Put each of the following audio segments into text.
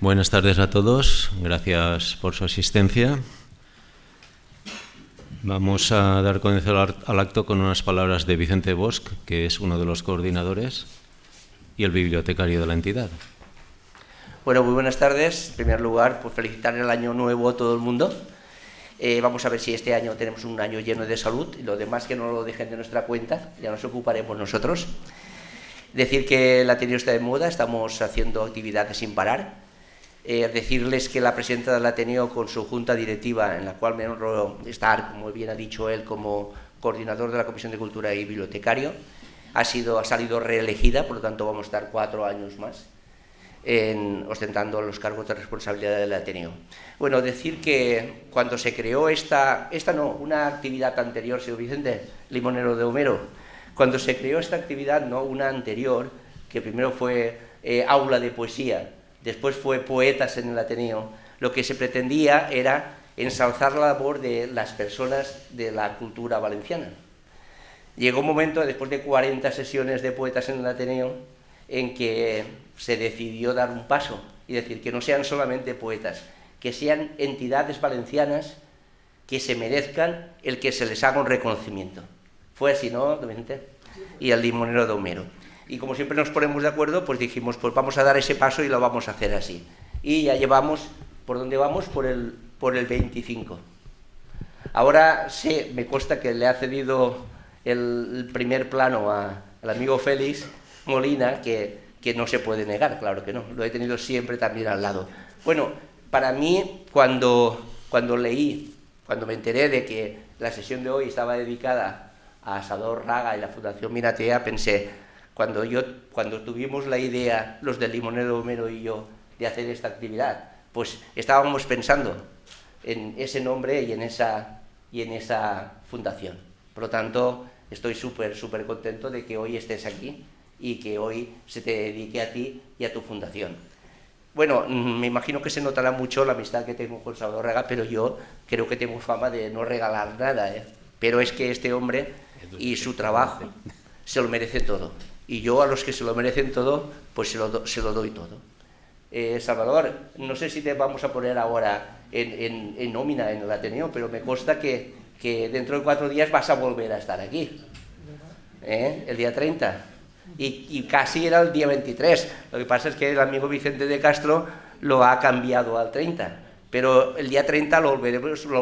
Buenas tardes a todos, gracias por su asistencia. Vamos a dar comienzo al acto con unas palabras de Vicente Bosch, que es uno de los coordinadores y el bibliotecario de la entidad. Bueno, muy buenas tardes. En primer lugar, pues felicitar el año nuevo a todo el mundo. Vamos a ver si este año tenemos un año lleno de salud y lo demás que no lo dejen de nuestra cuenta, ya nos ocuparemos nosotros. Decir que el Ateneo está de moda, estamos haciendo actividades sin parar. Decirles que la presidenta del Ateneo con su junta directiva, en la cual me honro estar, como bien ha dicho él, como coordinador de la Comisión de Cultura y bibliotecario, ha salido reelegida, por lo tanto vamos a estar 4 años más ostentando los cargos de responsabilidad del Ateneo. Bueno, decir que cuando se creó una actividad anterior, señor Vicente, Limonero de Homero, cuando se creó esta actividad, no una anterior, que primero fue aula de poesía, después fue poetas en el Ateneo, lo que se pretendía era ensalzar la labor de las personas de la cultura valenciana. Llegó un momento, después de 40 sesiones de poetas en el Ateneo, en que se decidió dar un paso y decir que no sean solamente poetas, que sean entidades valencianas que se merezcan el que se les haga un reconocimiento. Fue así, ¿no, don Vicente? Y el Limonero de Homero. Y como siempre nos ponemos de acuerdo, pues dijimos, pues vamos a dar ese paso y lo vamos a hacer así. Y ya llevamos, ¿por dónde vamos? Por el 25. Ahora me consta que le ha cedido el primer plano al amigo Félix Molina, que no se puede negar, claro que no, lo he tenido siempre también al lado. Bueno, para mí, cuando me enteré de que la sesión de hoy estaba dedicada a Salvador Raga y la Fundación Minatea, pensé, cuando tuvimos la idea, los del Limonero de Homero y yo, de hacer esta actividad, pues estábamos pensando en ese nombre y en esa fundación. Por lo tanto, estoy súper contento de que hoy estés aquí y que hoy se te dedique a ti y a tu fundación. Bueno, me imagino que se notará mucho la amistad que tengo con Salvador Raga, pero yo creo que tengo fama de no regalar nada, Pero es que este hombre y su trabajo se lo merece todo. Y yo a los que se lo merecen todo, pues se lo doy todo. Salvador, no sé si te vamos a poner ahora en nómina en el Ateneo, pero me consta que dentro de 4 días vas a volver a estar aquí. El día 30. Y casi era el día 23. Lo que pasa es que el amigo Vicente de Castro lo ha cambiado al 30. Pero el día 30 lo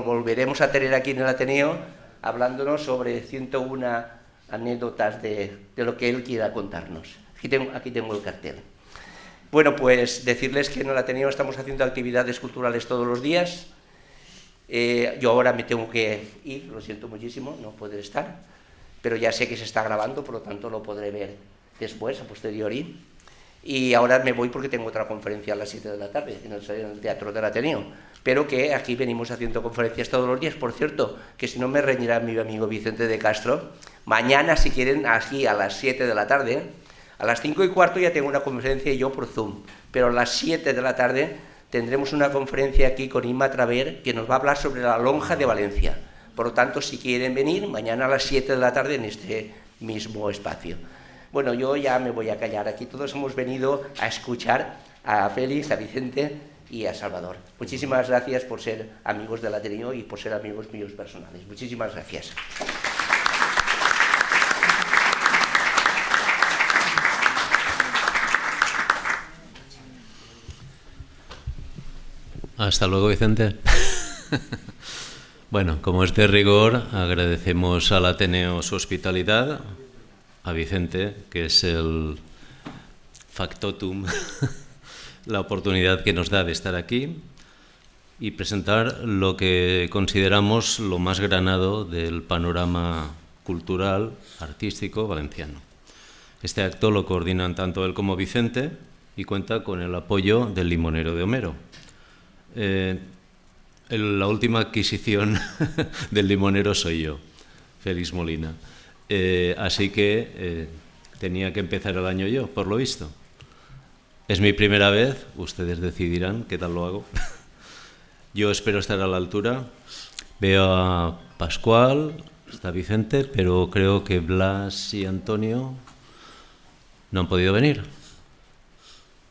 volveremos a tener aquí en el Ateneo, hablándonos sobre 101 anécdotas de lo que él quiera contarnos. Aquí tengo el cartel. Bueno, pues decirles que en el Ateneo estamos haciendo actividades culturales todos los días. Yo ahora me tengo que ir, lo siento muchísimo, no poder estar, pero ya sé que se está grabando, por lo tanto lo podré ver después, a posteriori. Y ahora me voy porque tengo otra conferencia a las 7 de la tarde en el Teatro del Ateneo, pero que aquí venimos haciendo conferencias todos los días. Por cierto, que si no me reñirá mi amigo Vicente de Castro, mañana, si quieren, aquí a las 7 de la tarde, a las 5:15 ya tengo una conferencia yo por Zoom, pero a las 7 de la tarde tendremos una conferencia aquí con Inma Traver, que nos va a hablar sobre la lonja de Valencia. Por lo tanto, si quieren venir, mañana a las 7 de la tarde en este mismo espacio. Bueno, yo ya me voy a callar. Aquí todos hemos venido a escuchar a Félix, a Vicente y a Salvador. Muchísimas gracias por ser amigos del Ateneo y por ser amigos míos personales. Muchísimas gracias. Hasta luego, Vicente. Bueno, como es de rigor, agradecemos al Ateneo su hospitalidad, a Vicente, que es el factotum, la oportunidad que nos da de estar aquí y presentar lo que consideramos lo más granado del panorama cultural, artístico valenciano. Este acto lo coordinan tanto él como Vicente y cuenta con el apoyo del Limonero de Homero. La última adquisición del limonero soy yo, Félix Molina. Así que tenía que empezar el año yo, por lo visto. Es mi primera vez, ustedes decidirán qué tal lo hago. Yo espero estar a la altura. Veo a Pascual, está Vicente, pero creo que Blas y Antonio no han podido venir.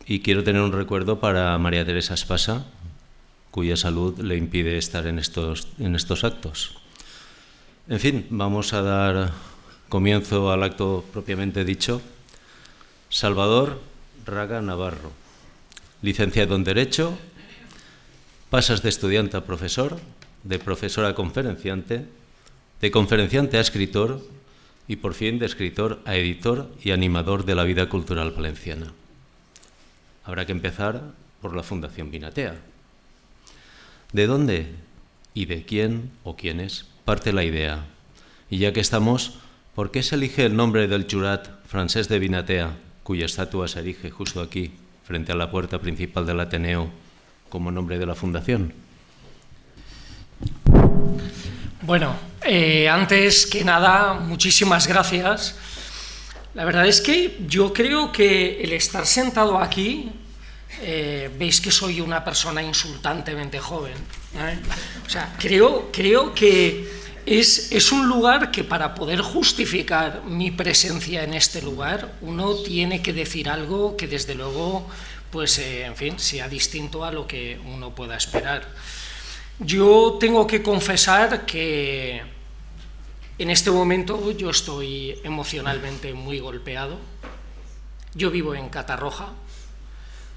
y quiero tener un recuerdo para María Teresa Espasa, cuya salud le impide estar en estos actos. En fin, vamos a dar comienzo al acto propiamente dicho. Salvador Raga Navarro, licenciado en Derecho, pasas de estudiante a profesor, de profesor a conferenciante, de conferenciante a escritor y por fin de escritor a editor y animador de la vida cultural valenciana. Habrá que empezar por la Fundación Vinatea. ¿De dónde y de quién o quiénes parte la idea? Y ya que estamos, ¿por qué se elige el nombre del jurat Francesc de Vinatea, cuya estatua se erige justo aquí, frente a la puerta principal del Ateneo, como nombre de la Fundación? Bueno, antes que nada, muchísimas gracias. La verdad es que yo creo que el estar sentado aquí, veis que soy una persona insultantemente joven, ¿eh? O sea, creo que es un lugar que para poder justificar mi presencia en este lugar, uno tiene que decir algo que desde luego, pues, en fin, sea distinto a lo que uno pueda esperar. Yo tengo que confesar que en este momento yo estoy emocionalmente muy golpeado. Yo vivo en Catarroja.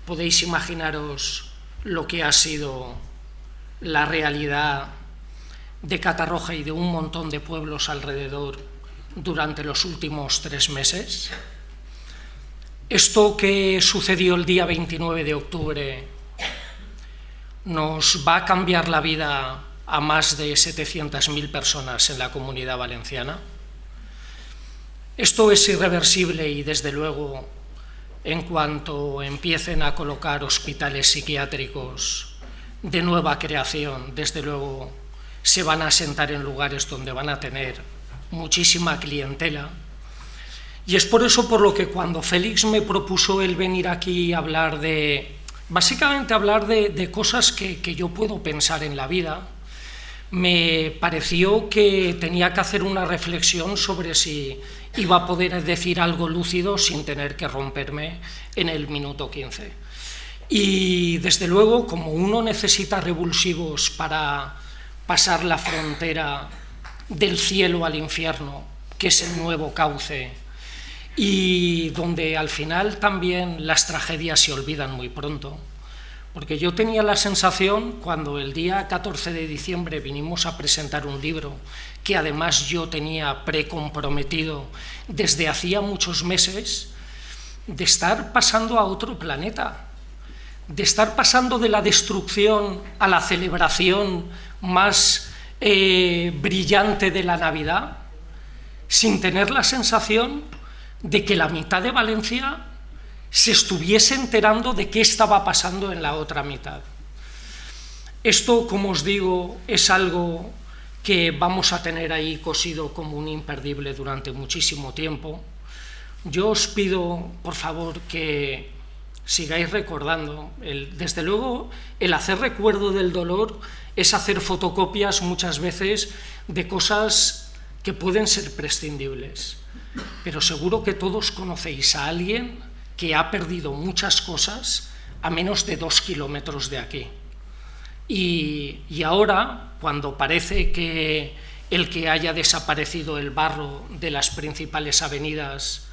Podéis imaginaros lo que ha sido la realidad de Catarroja y de un montón de pueblos alrededor durante los últimos 3 meses. Esto que sucedió el día 29 de octubre nos va a cambiar la vida a más de 700.000 personas en la Comunidad Valenciana. Esto es irreversible y, desde luego, en cuanto empiecen a colocar hospitales psiquiátricos de nueva creación, desde luego se van a asentar en lugares donde van a tener muchísima clientela. Y es por eso por lo que cuando Félix me propuso el venir aquí a hablar básicamente hablar de cosas que yo puedo pensar en la vida, me pareció que tenía que hacer una reflexión sobre si iba a poder decir algo lúcido sin tener que romperme en el minuto 15. Y desde luego, como uno necesita revulsivos para pasar la frontera del cielo al infierno, que es el nuevo cauce, y donde al final también las tragedias se olvidan muy pronto, porque yo tenía la sensación, cuando el día 14 de diciembre vinimos a presentar un libro que además yo tenía precomprometido desde hacía muchos meses, de estar pasando a otro planeta, de estar pasando de la destrucción a la celebración más brillante de la Navidad, sin tener la sensación de que la mitad de Valencia se estuviese enterando de qué estaba pasando en la otra mitad. Esto, como os digo, es algo que vamos a tener ahí cosido como un imperdible durante muchísimo tiempo. Yo os pido, por favor, que sigáis recordando. Desde luego, el hacer recuerdo del dolor es hacer fotocopias muchas veces de cosas que pueden ser prescindibles. Pero seguro que todos conocéis a alguien que ha perdido muchas cosas a menos de 2 kilómetros de aquí. Y ahora, cuando parece que el que haya desaparecido el barro de las principales avenidas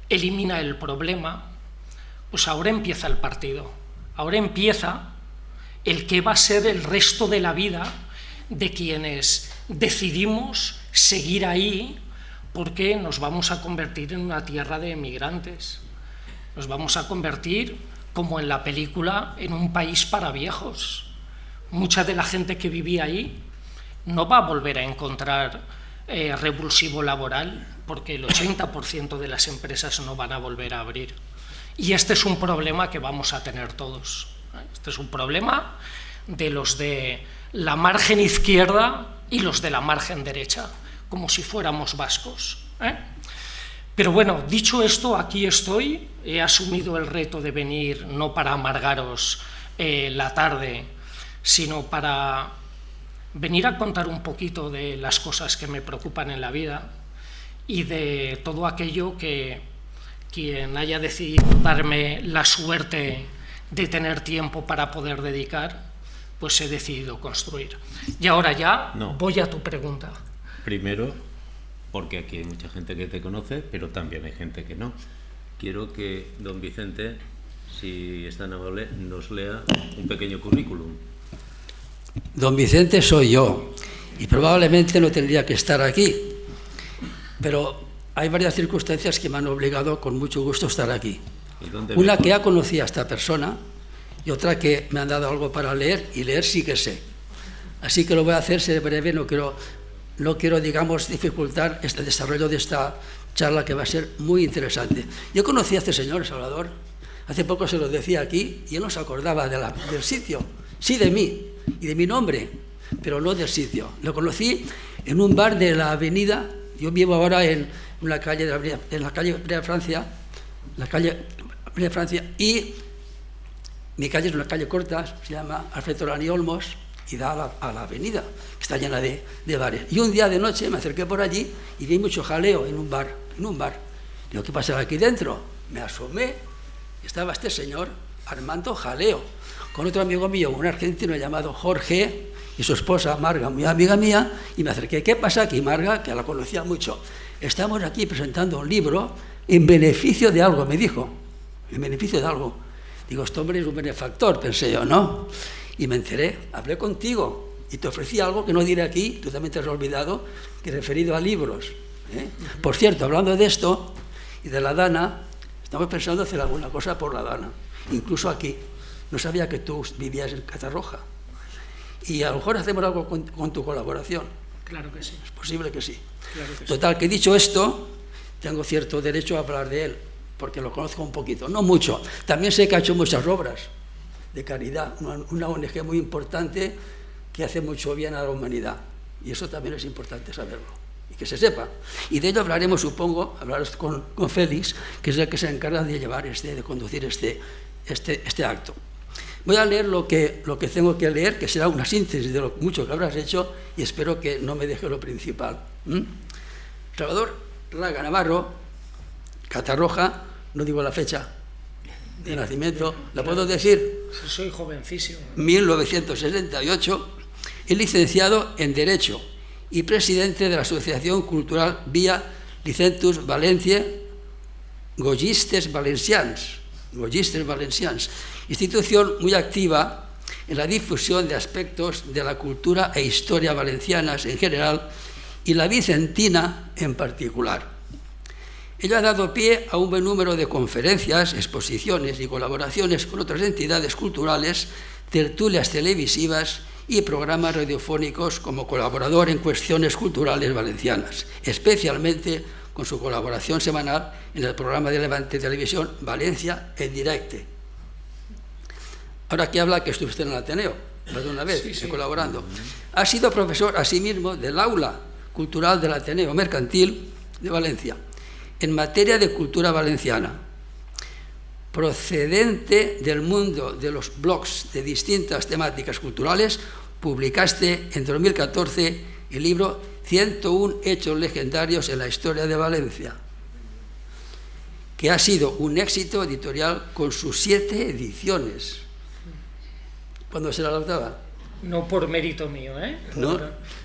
elimina el problema, pues ahora empieza el partido. Ahora empieza el que va a ser el resto de la vida de quienes decidimos seguir ahí, porque nos vamos a convertir en una tierra de emigrantes. Nos vamos a convertir, como en la película, en un país para viejos. Mucha de la gente que vivía ahí no va a volver a encontrar revulsivo laboral, porque el 80% de las empresas no van a volver a abrir. Y este es un problema que vamos a tener todos. Este es un problema de los de la margen izquierda y los de la margen derecha, como si fuéramos vascos, ¿eh? Pero bueno, dicho esto, aquí estoy. He asumido el reto de venir no para amargaros la tarde, sino para venir a contar un poquito de las cosas que me preocupan en la vida y de todo aquello que quien haya decidido darme la suerte de tener tiempo para poder dedicar, pues he decidido construir. Y ahora ya voy a tu pregunta. Primero, porque aquí hay mucha gente que te conoce, pero también hay gente que no. Quiero que don Vicente, si es tan amable, nos lea un pequeño currículum. Don Vicente soy yo, y probablemente no tendría que estar aquí, pero hay varias circunstancias que me han obligado con mucho gusto a estar aquí. Una, que ya conocía a esta persona, y otra, que me han dado algo para leer, y leer sí que sé. Así que lo voy a hacer, seré breve, no quiero, digamos, dificultar el desarrollo de esta charla, que va a ser muy interesante. Yo conocí a este señor, Salvador, hace poco se lo decía aquí, y él no se acordaba del sitio, sí de mí, y de mi nombre, pero no del sitio. Lo conocí en un bar de la avenida, yo vivo ahora en la calle de Francia, y mi calle es una calle corta, se llama Alfredo Lani Olmos, y da a la avenida, que está llena de bares. Y un día de noche me acerqué por allí y vi mucho jaleo en un bar. Digo, ¿qué pasa aquí dentro? Me asomé, estaba este señor armando jaleo, con otro amigo mío, un argentino llamado Jorge, y su esposa Marga, muy amiga mía, y me acerqué. ¿Qué pasa aquí, Marga? Que la conocía mucho. Estamos aquí presentando un libro en beneficio de algo, me dijo. En beneficio de algo. Digo, este hombre es un benefactor, pensé yo, ¿no? Y me enteré, hablé contigo y te ofrecí algo que no diré aquí, tú también te has olvidado, que referido a libros. Por cierto, hablando de esto y de la Dana, estamos pensando hacer alguna cosa por la Dana, incluso aquí. No sabía que tú vivías en Catarroja. Y a lo mejor hacemos algo con tu colaboración. Claro que sí. Es posible que sí. Claro que sí. Total, que dicho esto, tengo cierto derecho a hablar de él, porque lo conozco un poquito, no mucho. También sé que ha hecho muchas obras de caridad, una ONG muy importante que hace mucho bien a la humanidad. Y eso también es importante saberlo, y que se sepa. Y de ello hablaremos, supongo, hablarás con Félix, que es el que se encarga de llevar de conducir este acto. Voy a leer lo que tengo que leer, que será una síntesis de lo mucho que habrás hecho, y espero que no me deje lo principal. Salvador Raga Navarro, Catarroja, no digo la fecha de nacimiento, ¿la puedo decir? Soy jovencísimo. 1968, es licenciado en Derecho y presidente de la Asociación Cultural Via Licentus Valencia Gollistes Valencians, institución muy activa en la difusión de aspectos de la cultura e historia valencianas en general y la vicentina en particular. Ello ha dado pie a un buen número de conferencias, exposiciones y colaboraciones con otras entidades culturales, tertulias televisivas y programas radiofónicos como colaborador en cuestiones culturales valencianas, especialmente con su colaboración semanal en el programa de Levante Televisión Valencia en Directe. Ahora que habla que estuviste en el Ateneo, más de una vez, sí. Colaborando. Ha sido profesor asimismo del aula cultural del Ateneo Mercantil de Valencia, en materia de cultura valenciana. Procedente del mundo de los blogs de distintas temáticas culturales, publicaste en 2014 el libro 101 hechos legendarios en la historia de Valencia, que ha sido un éxito editorial con sus 7 ediciones. ¿Cuándo será la octava? No por mérito mío, ¿eh? No,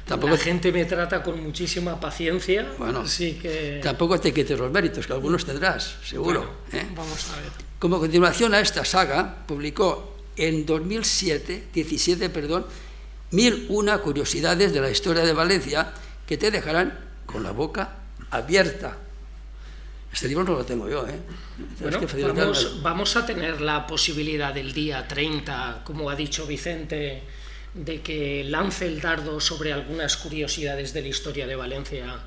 tampoco. La gente me trata con muchísima paciencia, bueno, así que... Tampoco te quites los méritos, que algunos tendrás, seguro. Bueno, vamos a ver. Como continuación a esta saga, publicó en 2017, 1001 curiosidades de la historia de Valencia que te dejarán con la boca abierta. Este libro no lo tengo yo, ¿eh? Bueno, vamos a tener la posibilidad del día 30, como ha dicho Vicente, de que lance el dardo sobre algunas curiosidades de la historia de Valencia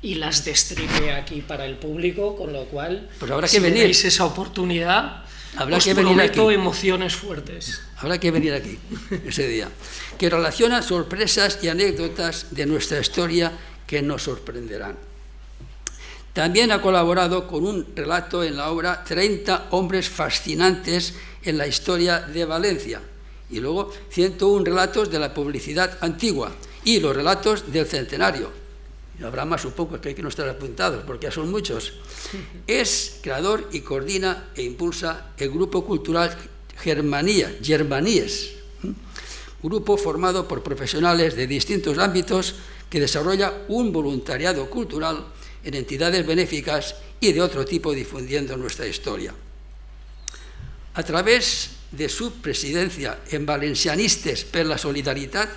y las destripe aquí para el público, con lo cual, pues habrá que si venir. tenéis esa oportunidad, os prometo emociones fuertes. Habrá que venir aquí ese día, que relaciona sorpresas y anécdotas de nuestra historia que nos sorprenderán. También ha colaborado con un relato en la obra 30 hombres fascinantes en la historia de Valencia, y luego 101 relatos de la publicidad antigua y los relatos del centenario. y habrá más, supongo, que hay que no estar apuntados, porque ya son muchos. Es creador y coordina e impulsa el Grupo Cultural Germaníes, grupo formado por profesionales de distintos ámbitos que desarrolla un voluntariado cultural en entidades benéficas y de otro tipo difundiendo nuestra historia. A través de su presidencia en Valencianistes per la Solidaritat,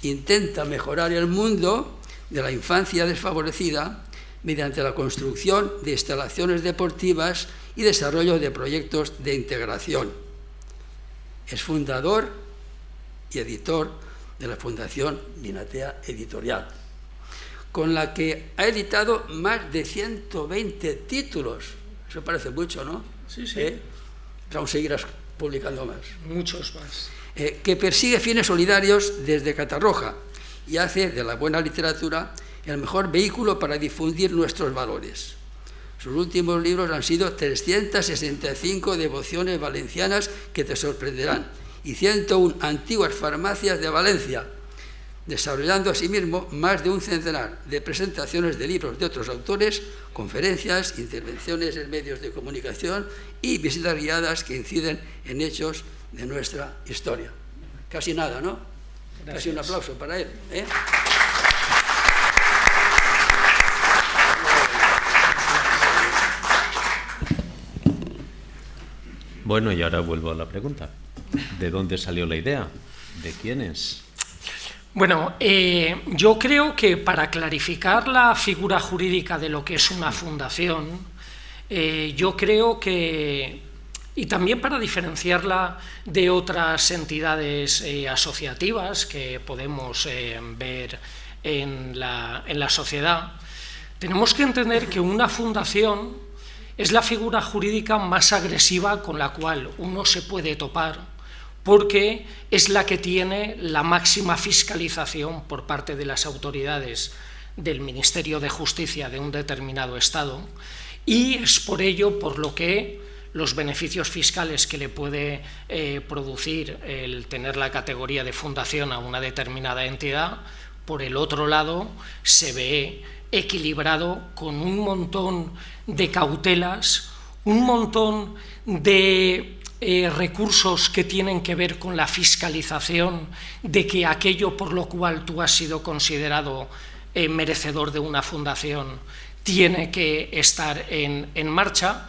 intenta mejorar el mundo de la infancia desfavorecida mediante la construcción de instalaciones deportivas y desarrollo de proyectos de integración. Es fundador y editor de la Fundación Binatea Editorial, con la que ha editado más de 120 títulos. Eso parece mucho, ¿no? Sí, sí. Aún seguirás publicando más. Muchos más. Que persigue fines solidarios desde Catarroja y hace de la buena literatura el mejor vehículo para difundir nuestros valores. Sus últimos libros han sido 365 devociones valencianas que te sorprenderán y 101 antiguas farmacias de Valencia, desarrollando asimismo más de un centenar de presentaciones de libros de otros autores, conferencias, intervenciones en medios de comunicación y visitas guiadas que inciden en hechos de nuestra historia. Casi nada, ¿no? Gracias. Casi un aplauso para él, ¿eh? Bueno, y ahora vuelvo a la pregunta. ¿De dónde salió la idea? ¿De quién es? Bueno, yo creo que para clarificar la figura jurídica de lo que es una fundación, yo creo que, y también para diferenciarla de otras entidades asociativas que podemos ver en la sociedad, tenemos que entender que una fundación es la figura jurídica más agresiva con la cual uno se puede topar, porque es la que tiene la máxima fiscalización por parte de las autoridades del Ministerio de Justicia de un determinado Estado, y es por ello por lo que los beneficios fiscales que le puede producir el tener la categoría de fundación a una determinada entidad, por el otro lado se ve equilibrado con un montón de cautelas, un montón de recursos que tienen que ver con la fiscalización de que aquello por lo cual tú has sido considerado merecedor de una fundación tiene que estar en marcha.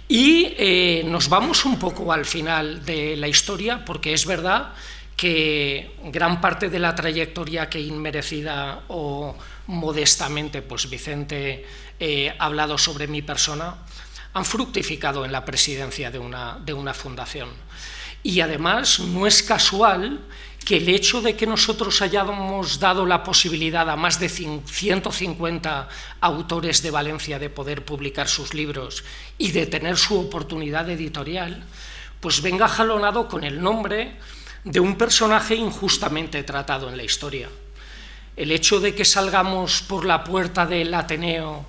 Y nos vamos un poco al final de la historia, porque es verdad que gran parte de la trayectoria que inmerecida o modestamente pues Vicente ha hablado sobre mi persona han fructificado en la presidencia de una fundación. Y además no es casual que el hecho de que nosotros hayamos dado la posibilidad a más de 150 autores de Valencia de poder publicar sus libros y de tener su oportunidad editorial, pues venga jalonado con el nombre de un personaje injustamente tratado en la historia. El hecho de que salgamos por la puerta del Ateneo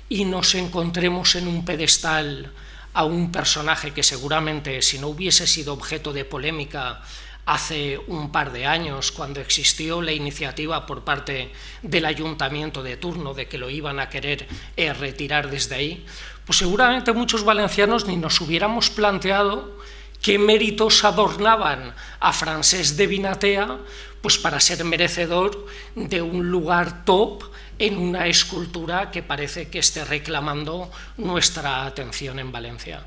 y nos encontremos en un pedestal a un personaje que seguramente, si no hubiese sido objeto de polémica hace un par de años, cuando existió la iniciativa por parte del ayuntamiento de turno de que lo iban a querer retirar desde ahí, pues seguramente muchos valencianos ni nos hubiéramos planteado qué méritos adornaban a Francesc de Binatea pues para ser merecedor de un lugar top en una escultura que parece que esté reclamando nuestra atención en Valencia.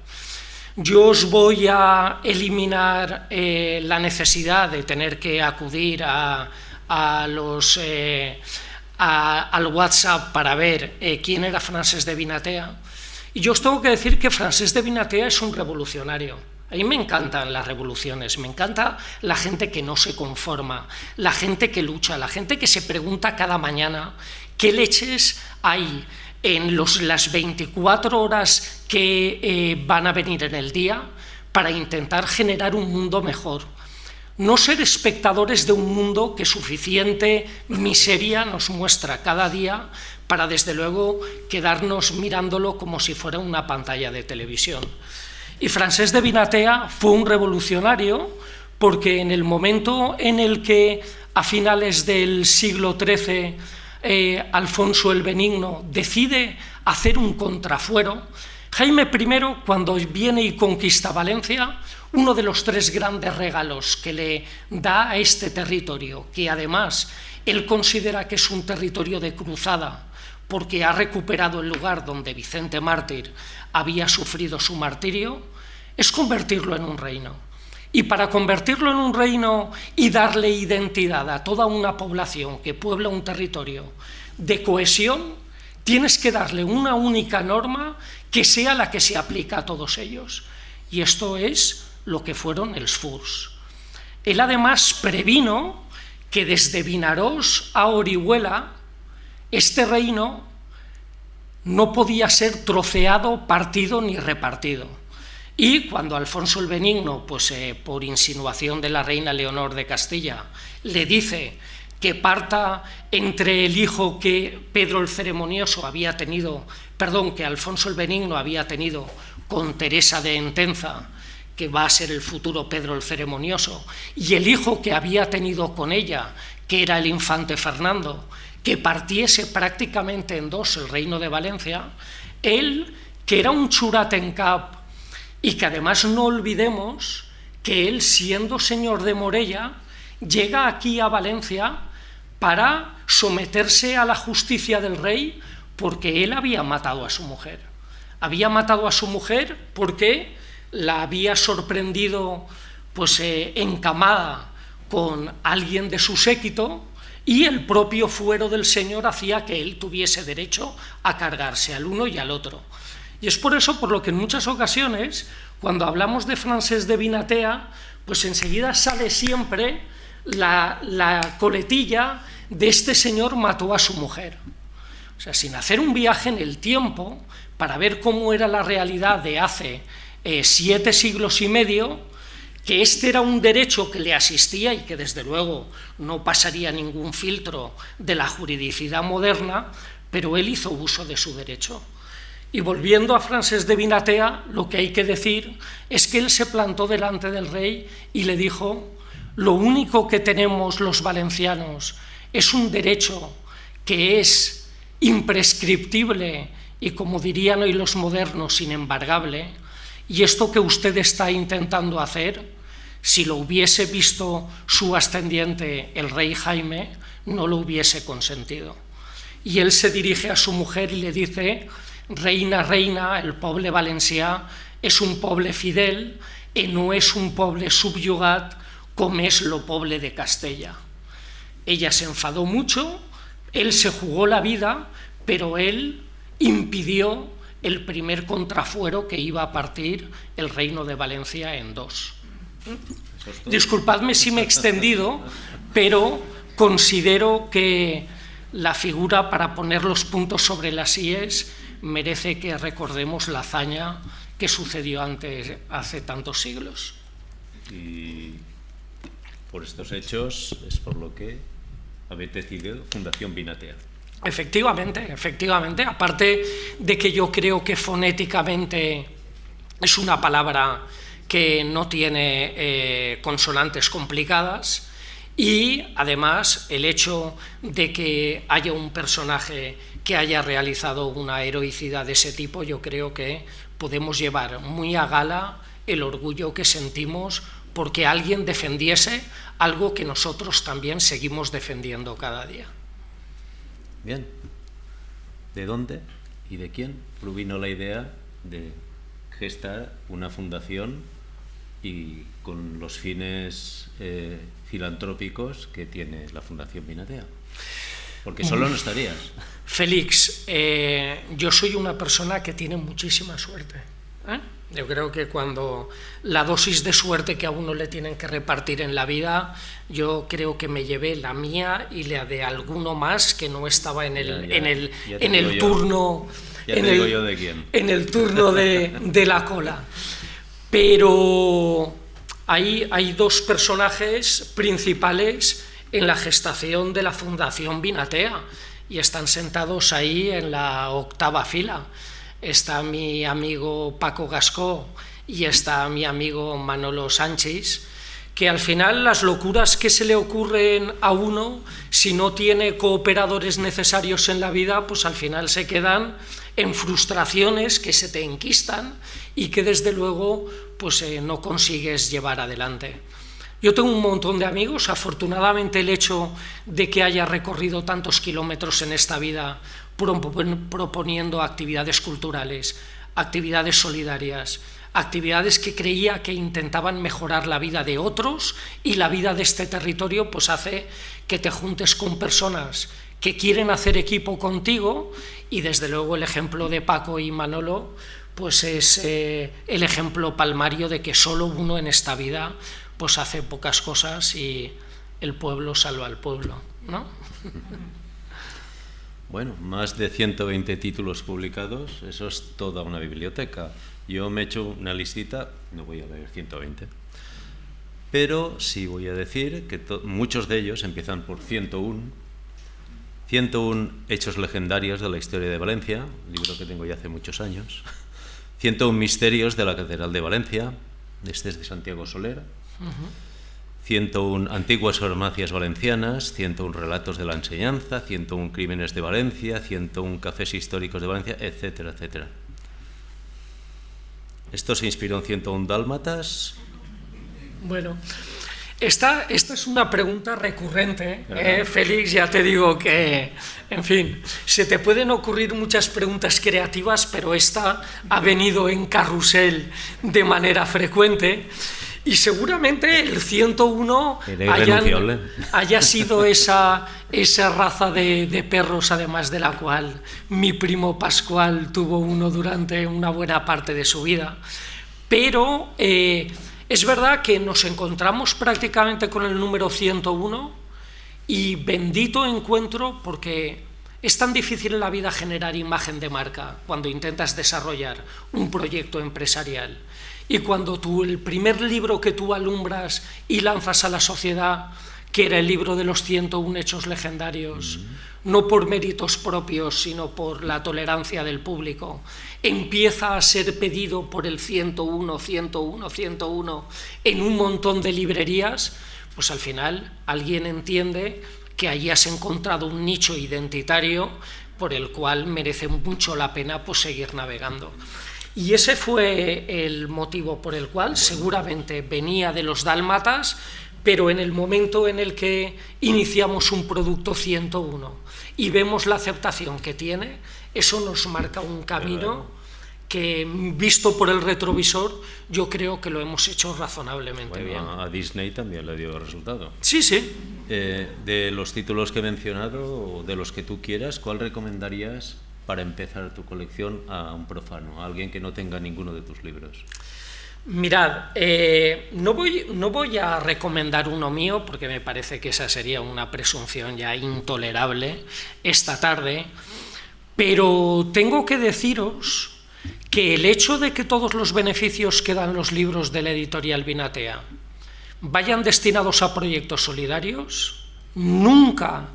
Yo os voy a eliminar la necesidad de tener que acudir al WhatsApp para ver quién era Francesc de Binatea. Y yo os tengo que decir que Francesc de Binatea es un revolucionario. A mí me encantan las revoluciones, me encanta la gente que no se conforma, la gente que lucha, la gente que se pregunta cada mañana qué leches hay en las 24 horas que van a venir en el día para intentar generar un mundo mejor. No ser espectadores de un mundo que suficiente miseria nos muestra cada día para, desde luego, quedarnos mirándolo como si fuera una pantalla de televisión. Y Francesc de Binatea fue un revolucionario porque en el momento en el que a finales del siglo XIII Alfonso el Benigno decide hacer un contrafuero, Jaime I, cuando viene y conquista Valencia, uno de los 3 grandes regalos que le da a este territorio, que además él considera que es un territorio de cruzada, porque ha recuperado el lugar donde Vicente Mártir había sufrido su martirio, es convertirlo en un reino. Y para convertirlo en un reino y darle identidad a toda una población que puebla un territorio de cohesión, tienes que darle una única norma que sea la que se aplica a todos ellos. Y esto es lo que fueron els furs. Él además previno que desde Vinaròs a Orihuela este reino no podía ser troceado, partido ni repartido. Y cuando Alfonso el Benigno, pues, por insinuación de la reina Leonor de Castilla, le dice que parta entre el hijo que Pedro el Ceremonioso había tenido, que Alfonso el Benigno había tenido con Teresa de Entenza, que va a ser el futuro Pedro el Ceremonioso, y el hijo que había tenido con ella, que era el infante Fernando, que partiese prácticamente en 2 el reino de Valencia, él, que era un xurat en cap, y que además no olvidemos que él, siendo señor de Morella, llega aquí a Valencia para someterse a la justicia del rey, porque él había matado a su mujer. Había matado a su mujer porque la había sorprendido, pues, encamada con alguien de su séquito, y el propio fuero del señor hacía que él tuviese derecho a cargarse al uno y al otro. Y es por eso por lo que en muchas ocasiones, cuando hablamos de Francesc de Vinatea, pues enseguida sale siempre la coletilla de este señor mató a su mujer. O sea, sin hacer un viaje en el tiempo para ver cómo era la realidad de hace 7 siglos y medio, que este era un derecho que le asistía y que desde luego no pasaría ningún filtro de la juridicidad moderna, pero él hizo uso de su derecho. Y volviendo a Francesc de Vinatea, lo que hay que decir es que él se plantó delante del rey y le dijo: lo único que tenemos los valencianos es un derecho que es imprescriptible y, como dirían hoy los modernos, inembargable, y esto que usted está intentando hacer, si lo hubiese visto su ascendiente, el rey Jaime, no lo hubiese consentido. Y él se dirige a su mujer y le dice: reina, reina, el poble valencià és un poble fidel i no és un poble subyugat com és lo poble de Castella. Ella se enfadó mucho, él se jugó la vida, pero él impidió el primer contrafuero que iba a partir el reino de Valencia en 2. Disculpadme si me he extendido, pero considero que la figura, para poner los puntos sobre las íes, merece que recordemos la hazaña que sucedió hace tantos siglos. Y por estos hechos es por lo que habéis decidido Fundación Vinatea. Efectivamente, aparte de que yo creo que fonéticamente es una palabra que no tiene consonantes complicadas, y además el hecho de que haya un personaje que haya realizado una heroicidad de ese tipo, yo creo que podemos llevar muy a gala el orgullo que sentimos porque alguien defendiese algo que nosotros también seguimos defendiendo cada día. Bien, ¿de dónde y de quién provino la idea de gestar una fundación y con los fines filantrópicos que tiene la Fundación Vinatea? Porque solo no estarías. Félix, yo soy una persona que tiene muchísima suerte. Yo creo que cuando la dosis de suerte que a uno le tienen que repartir en la vida, yo creo que me llevé la mía y la de alguno más que no estaba en el turno. Ya te digo yo de quién. En el turno de la cola. Pero hay 2 personajes principales en la gestación de la Fundación Vinatea y están sentados ahí en la 8ª fila. Está mi amigo Paco Gascó y está mi amigo Manolo Sánchez, que al final las locuras que se le ocurren a uno, si no tiene cooperadores necesarios en la vida, pues al final se quedan en frustraciones que se te enquistan y que desde luego pues no consigues llevar adelante. Yo tengo un montón de amigos, afortunadamente el hecho de que haya recorrido tantos kilómetros en esta vida proponiendo actividades culturales, actividades solidarias, actividades que creía que intentaban mejorar la vida de otros y la vida de este territorio, pues hace que te juntes con personas que quieren hacer equipo contigo, y desde luego el ejemplo de Paco y Manolo pues es el ejemplo palmario de que solo uno en esta vida pues hace pocas cosas y el pueblo salva al pueblo, ¿no? Bueno, más de 120 títulos publicados, eso es toda una biblioteca. Yo me he hecho una listita, no voy a leer 120, pero sí voy a decir que muchos de ellos empiezan por 101 hechos legendarios de la historia de Valencia, libro que tengo ya hace muchos años, 101 misterios de la Catedral de Valencia, este es de Santiago Soler, 101 antiguas farmacias valencianas, 101 relatos de la enseñanza, 101 crímenes de Valencia, 101 cafés históricos de Valencia, etcétera, etcétera. Esto se inspiró en 101 dálmatas. Bueno, esta es una pregunta recurrente, Félix, ya te digo que, en fin, se te pueden ocurrir muchas preguntas creativas, pero esta ha venido en carrusel de manera frecuente. Y seguramente el 101 haya sido esa raza de perros, además de la cual mi primo Pascual tuvo uno durante una buena parte de su vida. Pero es verdad que nos encontramos prácticamente con el número 101 y bendito encuentro, porque es tan difícil en la vida generar imagen de marca cuando intentas desarrollar un proyecto empresarial. Y cuando el primer libro que tú alumbras y lanzas a la sociedad, que era el libro de los 101 hechos legendarios, no por méritos propios, sino por la tolerancia del público, empieza a ser pedido por el 101 en un montón de librerías, pues al final alguien entiende que allí has encontrado un nicho identitario por el cual merece mucho la pena pues seguir navegando. Y ese fue el motivo por el cual seguramente venía de los dálmatas, pero en el momento en el que iniciamos un producto 101 y vemos la aceptación que tiene, eso nos marca un camino que, visto por el retrovisor, yo creo que lo hemos hecho razonablemente bien. A Disney también le dio resultado. Sí, sí. De los títulos que he mencionado, o de los que tú quieras, ¿cuál recomendarías para empezar tu colección a un profano, a alguien que no tenga ninguno de tus libros? Mirad, no voy a recomendar uno mío, porque me parece que esa sería una presunción ya intolerable esta tarde, pero tengo que deciros que el hecho de que todos los beneficios que dan los libros de la editorial Vinatea vayan destinados a proyectos solidarios, nunca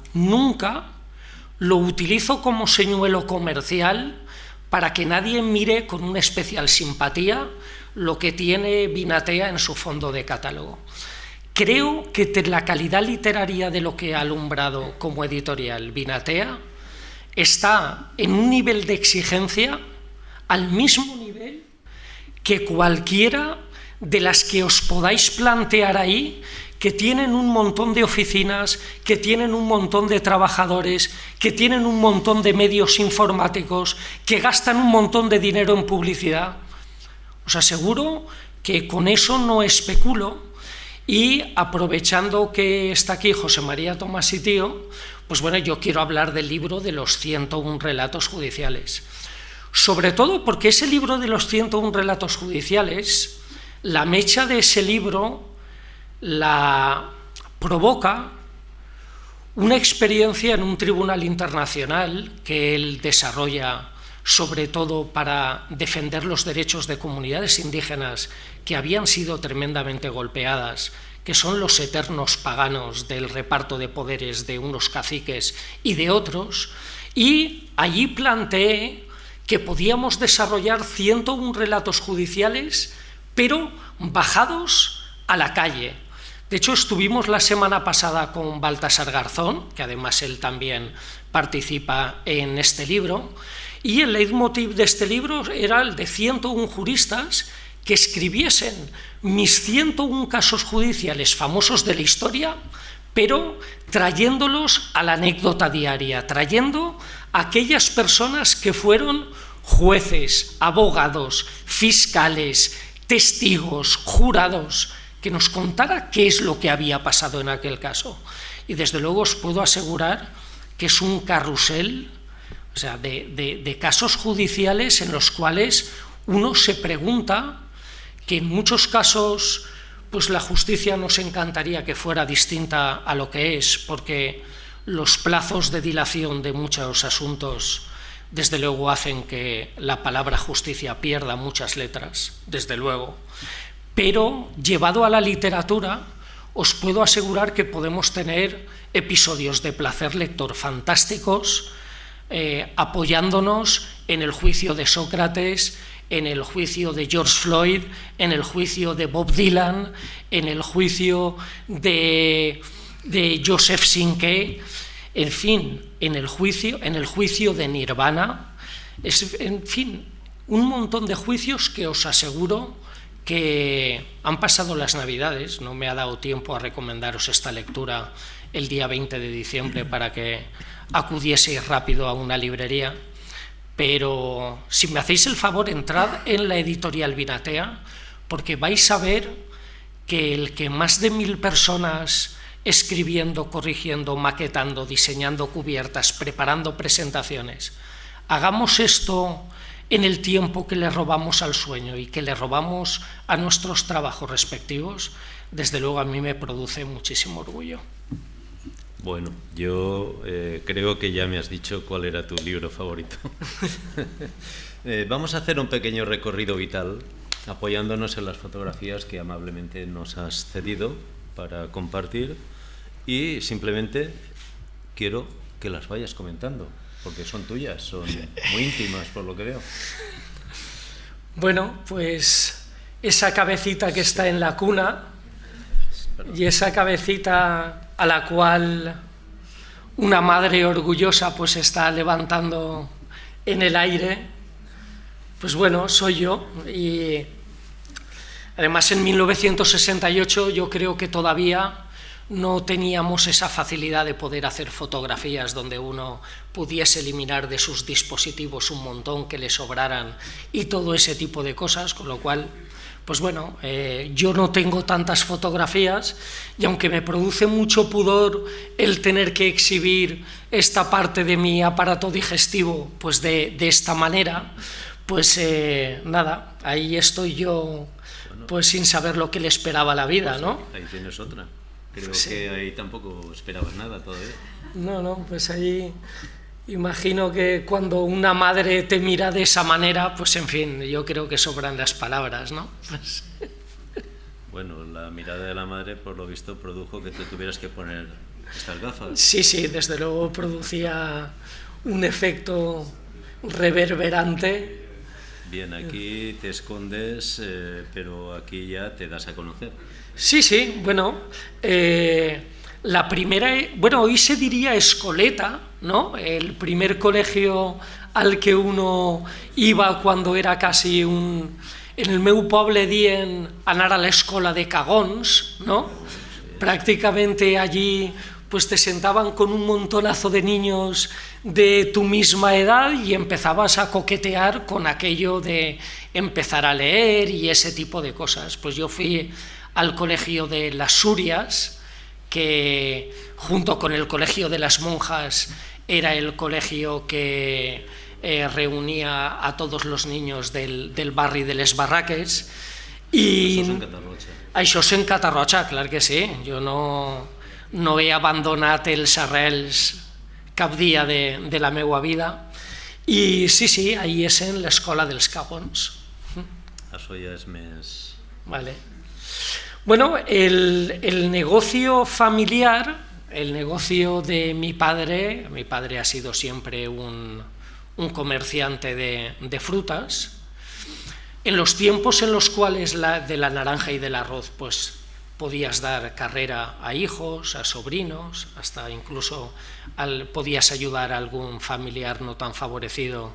lo utilizo como señuelo comercial para que nadie mire con una especial simpatía lo que tiene Vinatea en su fondo de catálogo. Creo que la calidad literaria de lo que ha alumbrado como editorial Vinatea está en un nivel de exigencia al mismo nivel que cualquiera de las que os podáis plantear ahí, que tienen un montón de oficinas, que tienen un montón de trabajadores, que tienen un montón de medios informáticos, que gastan un montón de dinero en publicidad. Os aseguro que con eso no especulo, y aprovechando que está aquí José María Tomás y Tío, pues bueno, yo quiero hablar del libro de los 101 relatos judiciales. Sobre todo porque ese libro de los 101 relatos judiciales, la mecha de ese libro la provoca una experiencia en un tribunal internacional que él desarrolla sobre todo para defender los derechos de comunidades indígenas que habían sido tremendamente golpeadas, que son los eternos paganos del reparto de poderes de unos caciques y de otros, y allí planteé que podíamos desarrollar 101 relatos judiciales, pero bajados a la calle, De hecho, estuvimos la semana pasada con Baltasar Garzón, que además él también participa en este libro, y el leitmotiv de este libro era el de 101 juristas que escribiesen mis 101 casos judiciales famosos de la historia, pero trayéndolos a la anécdota diaria, trayendo a aquellas personas que fueron jueces, abogados, fiscales, testigos, jurados, que nos contara qué es lo que había pasado en aquel caso. Y desde luego os puedo asegurar que es un carrusel, o sea, de casos judiciales en los cuales uno se pregunta, que en muchos casos pues la justicia nos encantaría que fuera distinta a lo que es, porque los plazos de dilación de muchos asuntos desde luego hacen que la palabra justicia pierda muchas letras, desde luego. Pero llevado a la literatura, os puedo asegurar que podemos tener episodios de placer lector fantásticos, apoyándonos en el juicio de Sócrates, en el juicio de George Floyd, en el juicio de Bob Dylan, en el juicio de Joseph Sinkey, en fin, en el juicio de Nirvana, en fin, un montón de juicios que os aseguro que han pasado las Navidades. No me ha dado tiempo a recomendaros esta lectura el día 20 de diciembre para que acudieseis rápido a una librería, pero si me hacéis el favor, entrad en la editorial Vinatea, porque vais a ver que el que más de 1000 personas escribiendo, corrigiendo, maquetando, diseñando cubiertas, preparando presentaciones, hagamos esto en el tiempo que le robamos al sueño y que le robamos a nuestros trabajos respectivos, desde luego a mí me produce muchísimo orgullo. Bueno, yo creo que ya me has dicho cuál era tu libro favorito. Vamos a hacer un pequeño recorrido vital, apoyándonos en las fotografías que amablemente nos has cedido para compartir, y simplemente quiero que las vayas comentando, porque son tuyas, son muy íntimas por lo que veo. Bueno, pues esa cabecita que está en la cuna y esa cabecita a la cual una madre orgullosa pues está levantando en el aire, pues bueno, soy yo. Y además en 1968 yo creo que todavía no teníamos esa facilidad de poder hacer fotografías donde uno pudiese eliminar de sus dispositivos un montón que le sobraran y todo ese tipo de cosas, con lo cual, pues bueno, yo no tengo tantas fotografías, y aunque me produce mucho pudor el tener que exhibir esta parte de mi aparato digestivo pues de esta manera, pues nada, ahí estoy yo pues sin saber lo que le esperaba a la vida, ¿no? Ahí tienes otra. Creo Sí. que ahí tampoco esperabas nada todavía. No, pues ahí imagino que cuando una madre te mira de esa manera, pues en fin, yo creo que sobran las palabras, ¿no? Pues... Bueno, la mirada de la madre, por lo visto, produjo que te tuvieras que poner estas gafas. Sí, desde luego producía un efecto reverberante. Bien, aquí te escondes, pero aquí ya te das a conocer. Sí, bueno, la primera, bueno, hoy se diría escoleta, ¿no? El primer colegio al que uno iba cuando era casi un... En el meu poble dien anar a l'escola de cagons, ¿no? Prácticamente allí pues te sentaban con un montonazo de niños de tu misma edad y empezabas a coquetear con aquello de empezar a leer y ese tipo de cosas. Pues yo fui al colegio de las Surias, que junto con el colegio de las monjas era el colegio que reunía a todos los niños del barri de les Barraques. I això és en Catarroja, clar que sí. Jo no he abandonat els arrels cap dia de la meva vida. I sí, ahí és en l'escola dels cagons. Això ja és més... Vale. Bueno, el negocio familiar, el negocio de mi padre ha sido siempre un comerciante de frutas. En los tiempos en los cuales de la naranja y del arroz pues podías dar carrera a hijos, a sobrinos, hasta incluso podías ayudar a algún familiar no tan favorecido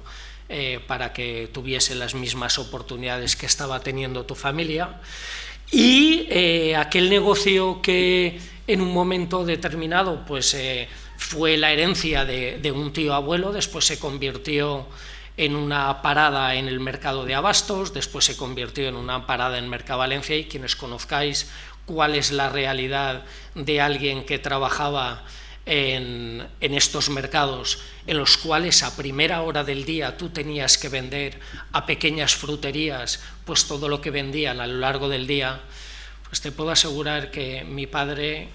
para que tuviese las mismas oportunidades que estaba teniendo tu familia. Y aquel negocio que en un momento determinado pues, fue la herencia de un tío abuelo, después se convirtió en una parada en el mercado de Abastos, después se convirtió en una parada en Mercavalencia, y quienes conozcáis cuál es la realidad de alguien que trabajaba en estos mercados, en los cuales a primera hora del día tú tenías que vender a pequeñas fruterías pues todo lo que vendían a lo largo del día, pues te puedo asegurar que mi padre,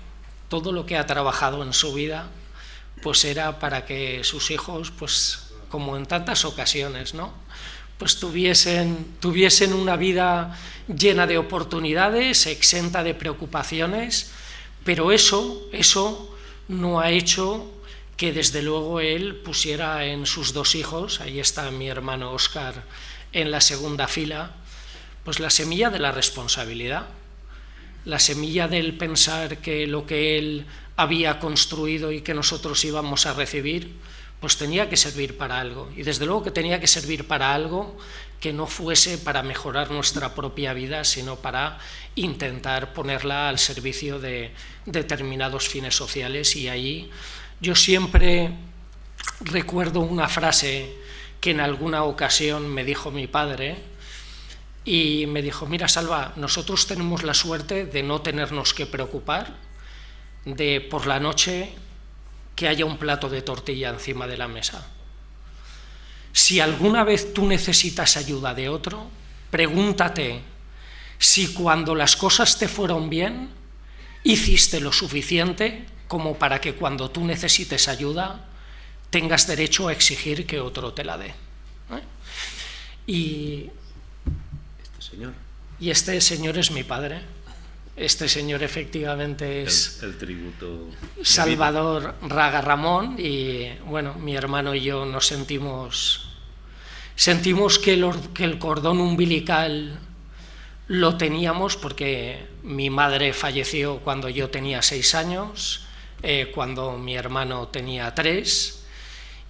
todo lo que ha trabajado en su vida, pues era para que sus hijos, pues como en tantas ocasiones, ¿no?, pues tuviesen una vida llena de oportunidades, exenta de preocupaciones, pero eso no ha hecho que desde luego él pusiera en sus dos hijos, ahí está mi hermano Óscar en la segunda fila, pues la semilla de la responsabilidad, la semilla del pensar que lo que él había construido y que nosotros íbamos a recibir, pues tenía que servir para algo, y desde luego que tenía que servir para algo que no fuese para mejorar nuestra propia vida, sino para intentar ponerla al servicio de determinados fines sociales. Y ahí yo siempre recuerdo una frase que en alguna ocasión me dijo mi padre, y me dijo: mira, Salva, nosotros tenemos la suerte de no tenernos que preocupar de por la noche que haya un plato de tortilla encima de la mesa. Si alguna vez tú necesitas ayuda de otro, pregúntate si cuando las cosas te fueron bien, hiciste lo suficiente como para que cuando tú necesites ayuda tengas derecho a exigir que otro te la dé. Y este señor es mi padre. Este señor efectivamente es el tributo Salvador Raga Ramón, y bueno, mi hermano y yo nos sentimos que el cordón umbilical lo teníamos, porque mi madre falleció cuando yo tenía 6 años, cuando mi hermano tenía 3,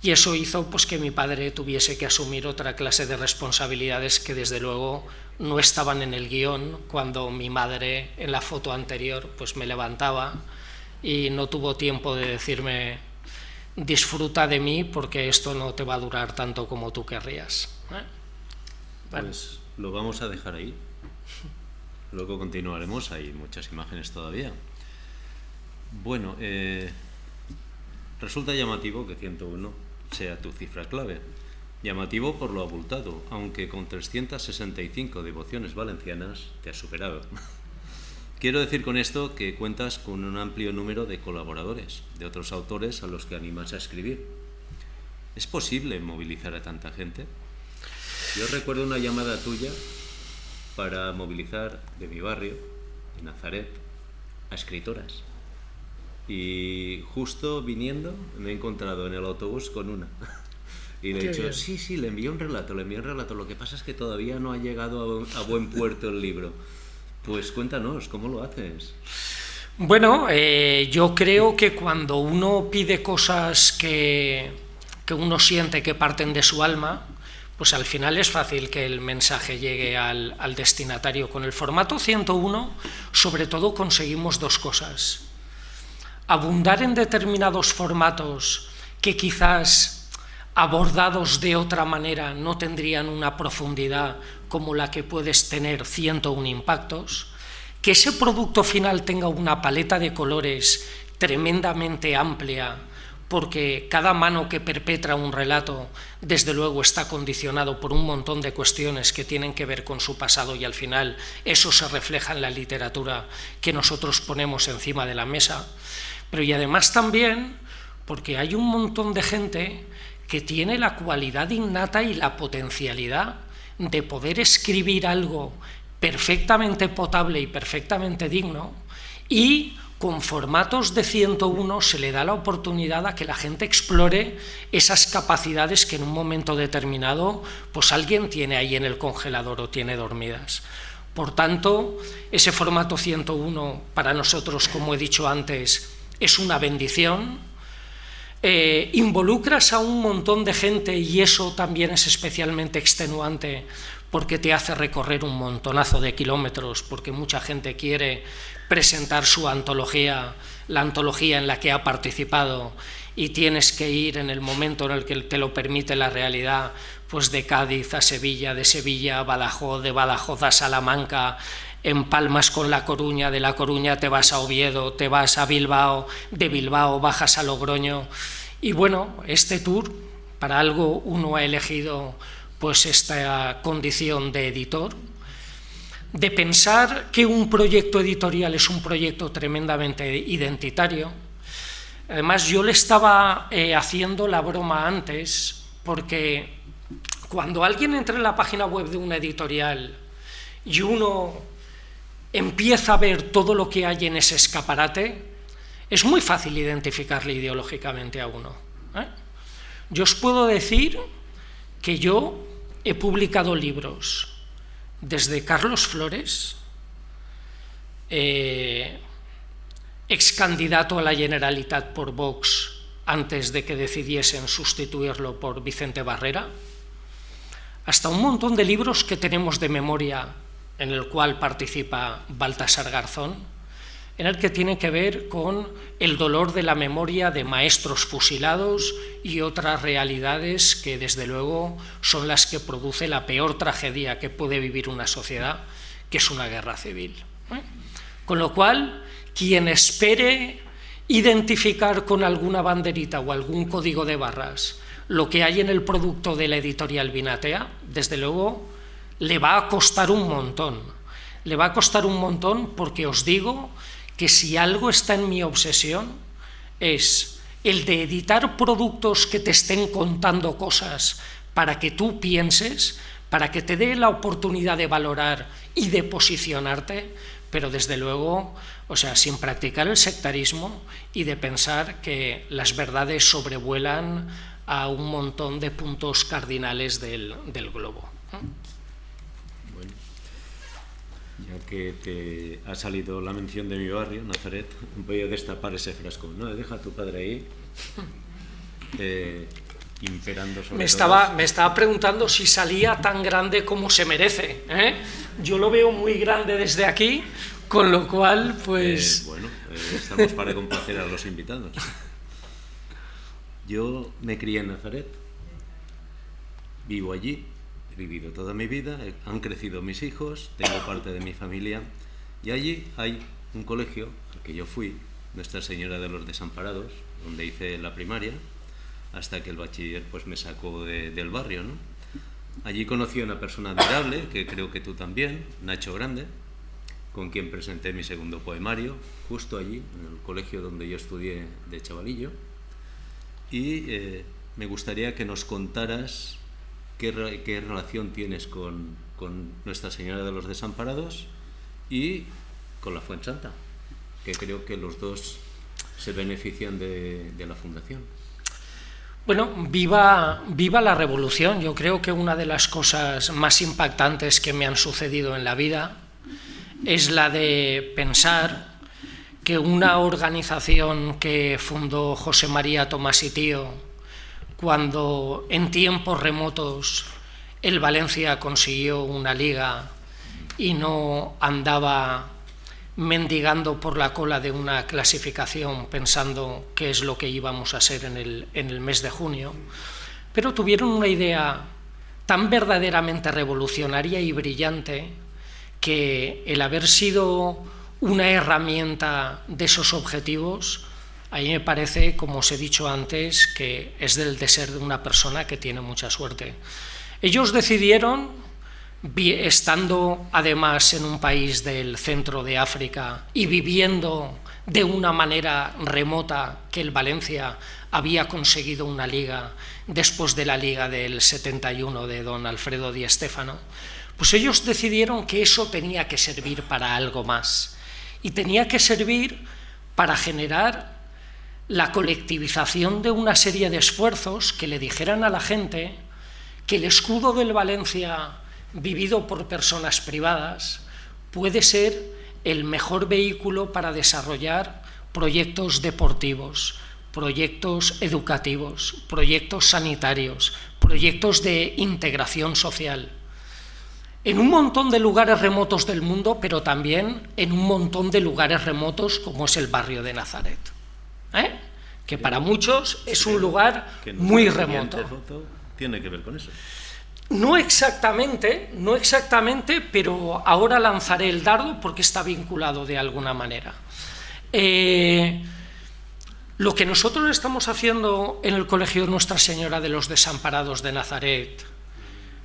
y eso hizo pues que mi padre tuviese que asumir otra clase de responsabilidades que desde luego no estaban en el guión, cuando mi madre en la foto anterior pues me levantaba y no tuvo tiempo de decirme: disfruta de mí porque esto no te va a durar tanto como tú querrías. Bueno. Pues lo vamos a dejar ahí, luego continuaremos, hay muchas imágenes todavía. Bueno, resulta llamativo que 101 sea tu cifra clave. Llamativo por lo abultado, aunque con 365 devociones valencianas te has superado. Quiero decir con esto que cuentas con un amplio número de colaboradores, de otros autores a los que animas a escribir. ¿Es posible movilizar a tanta gente? Yo recuerdo una llamada tuya para movilizar de mi barrio, de Nazaret, a escritoras. Y justo viniendo me he encontrado en el autobús con una. Y le he dicho: sí, le envié un relato. Lo que pasa es que todavía no ha llegado a buen puerto el libro. Pues cuéntanos, ¿cómo lo haces? Bueno, yo creo que cuando uno pide cosas que uno siente que parten de su alma, pues al final es fácil que el mensaje llegue al destinatario. Con el formato 101, sobre todo, conseguimos dos cosas: abundar en determinados formatos que quizás abordados de otra manera no tendrían una profundidad como la que puedes tener 101 impactos, que ese producto final tenga una paleta de colores tremendamente amplia, porque cada mano que perpetra un relato desde luego está condicionado por un montón de cuestiones que tienen que ver con su pasado, y al final eso se refleja en la literatura que nosotros ponemos encima de la mesa. Pero y además también porque hay un montón de gente que tiene la cualidad innata y la potencialidad de poder escribir algo perfectamente potable y perfectamente digno, y con formatos de 101 se le da la oportunidad a que la gente explore esas capacidades que en un momento determinado pues alguien tiene ahí en el congelador o tiene dormidas. Por tanto, ese formato 101 para nosotros, como he dicho antes, es una bendición. Involucras a un montón de gente y eso también es especialmente extenuante porque te hace recorrer un montonazo de kilómetros, porque mucha gente quiere presentar su antología, la antología en la que ha participado, y tienes que ir en el momento en el que te lo permite la realidad, pues de Cádiz a Sevilla, de Sevilla a Badajoz, de Badajoz a Salamanca, empalmas con La Coruña, de La Coruña te vas a Oviedo, te vas a Bilbao, de Bilbao bajas a Logroño. Y bueno, este tour, para algo uno ha elegido pues esta condición de editor, de pensar que un proyecto editorial es un proyecto tremendamente identitario. Además, yo le estaba haciendo la broma antes, porque cuando alguien entra en la página web de una editorial y uno empieza a ver todo lo que hay en ese escaparate, es muy fácil identificarle ideológicamente a uno. Yo os puedo decir que yo he publicado libros desde Carlos Flores, ex candidato a la Generalitat por Vox antes de que decidiesen sustituirlo por Vicente Barrera, hasta un montón de libros que tenemos de memoria en el cual participa Baltasar Garzón, en el que tiene que ver con el dolor de la memoria de maestros fusilados y otras realidades que desde luego son las que produce la peor tragedia que puede vivir una sociedad, que es una guerra civil. Con lo cual, quien espere identificar con alguna banderita o algún código de barras lo que hay en el producto de la editorial Vinatea, desde luego le va a costar un montón. Le va a costar un montón porque os digo que si algo está en mi obsesión es el de editar productos que te estén contando cosas para que tú pienses, para que te dé la oportunidad de valorar y de posicionarte, pero desde luego, o sea, sin practicar el sectarismo y de pensar que las verdades sobrevuelan a un montón de puntos cardinales del globo. Bueno, ya que te ha salido la mención de mi barrio, Nazaret, voy a destapar ese frasco. No, deja a tu padre ahí, imperando sobre me estaba preguntando si salía tan grande como se merece, ¿eh? Yo lo veo muy grande desde aquí, con lo cual, pues... bueno, estamos para complacer a los invitados. Yo me crié en Nazaret, vivo allí, he vivido toda mi vida, han crecido mis hijos, tengo parte de mi familia, y allí hay un colegio al que yo fui, Nuestra Señora de los Desamparados, donde hice la primaria, hasta que el bachiller pues me sacó del barrio, ¿no? Allí conocí a una persona admirable, que creo que tú también, Nacho Grande, con quien presenté mi segundo poemario, justo allí, en el colegio donde yo estudié de chavalillo, y me gustaría que nos contaras qué relación tienes con Nuestra Señora de los Desamparados y con la Fuensanta, que creo que los dos se benefician de la fundación. Bueno, viva la revolución. Yo creo que una de las cosas más impactantes que me han sucedido en la vida es la de pensar que una organización que fundó José María Tomás y Tío, cuando en tiempos remotos el Valencia consiguió una liga y no andaba mendigando por la cola de una clasificación pensando qué es lo que íbamos a ser en el mes de junio, pero tuvieron una idea tan verdaderamente revolucionaria y brillante que el haber sido una herramienta de esos objetivos, a mí me parece, como os he dicho antes, que es del de ser de una persona que tiene mucha suerte. Ellos decidieron, estando además en un país del centro de África y viviendo de una manera remota, que el Valencia había conseguido una liga después de la liga del 71 de don Alfredo Di Stéfano, pues ellos decidieron que eso tenía que servir para algo más y tenía que servir para generar la colectivización de una serie de esfuerzos que le dijeran a la gente que el escudo del Valencia, vivido por personas privadas, puede ser el mejor vehículo para desarrollar proyectos deportivos, proyectos educativos, proyectos sanitarios, proyectos de integración social, en un montón de lugares remotos del mundo, pero también en un montón de lugares remotos como es el barrio de Nazaret, que para muchos es un lugar muy remoto. Tiene que ver con eso. No exactamente, pero ahora lanzaré el dardo porque está vinculado de alguna manera. Lo que nosotros estamos haciendo en el Colegio Nuestra Señora de los Desamparados de Nazaret,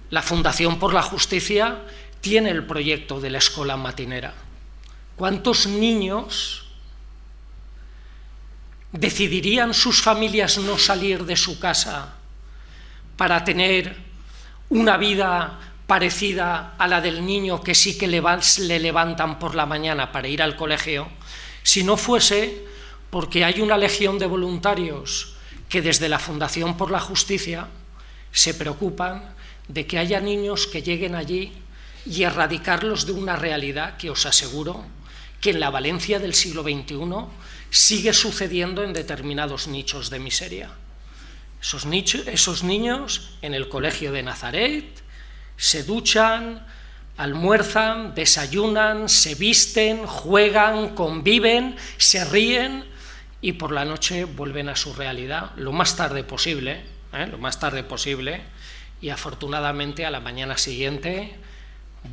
la Fundación por la Justicia tiene el proyecto de la escuela matinera. ¿Cuántos niños decidirían sus familias no salir de su casa para tener una vida parecida a la del niño que sí que le levantan por la mañana para ir al colegio, si no fuese porque hay una legión de voluntarios que desde la Fundación por la Justicia se preocupan de que haya niños que lleguen allí y erradicarlos de una realidad que os aseguro que en la Valencia del siglo XXI sigue sucediendo en determinados nichos de miseria. Esos niños en el colegio de Nazaret se duchan, almuerzan, desayunan, se visten, juegan, conviven, se ríen y por la noche vuelven a su realidad lo más tarde posible, y afortunadamente a la mañana siguiente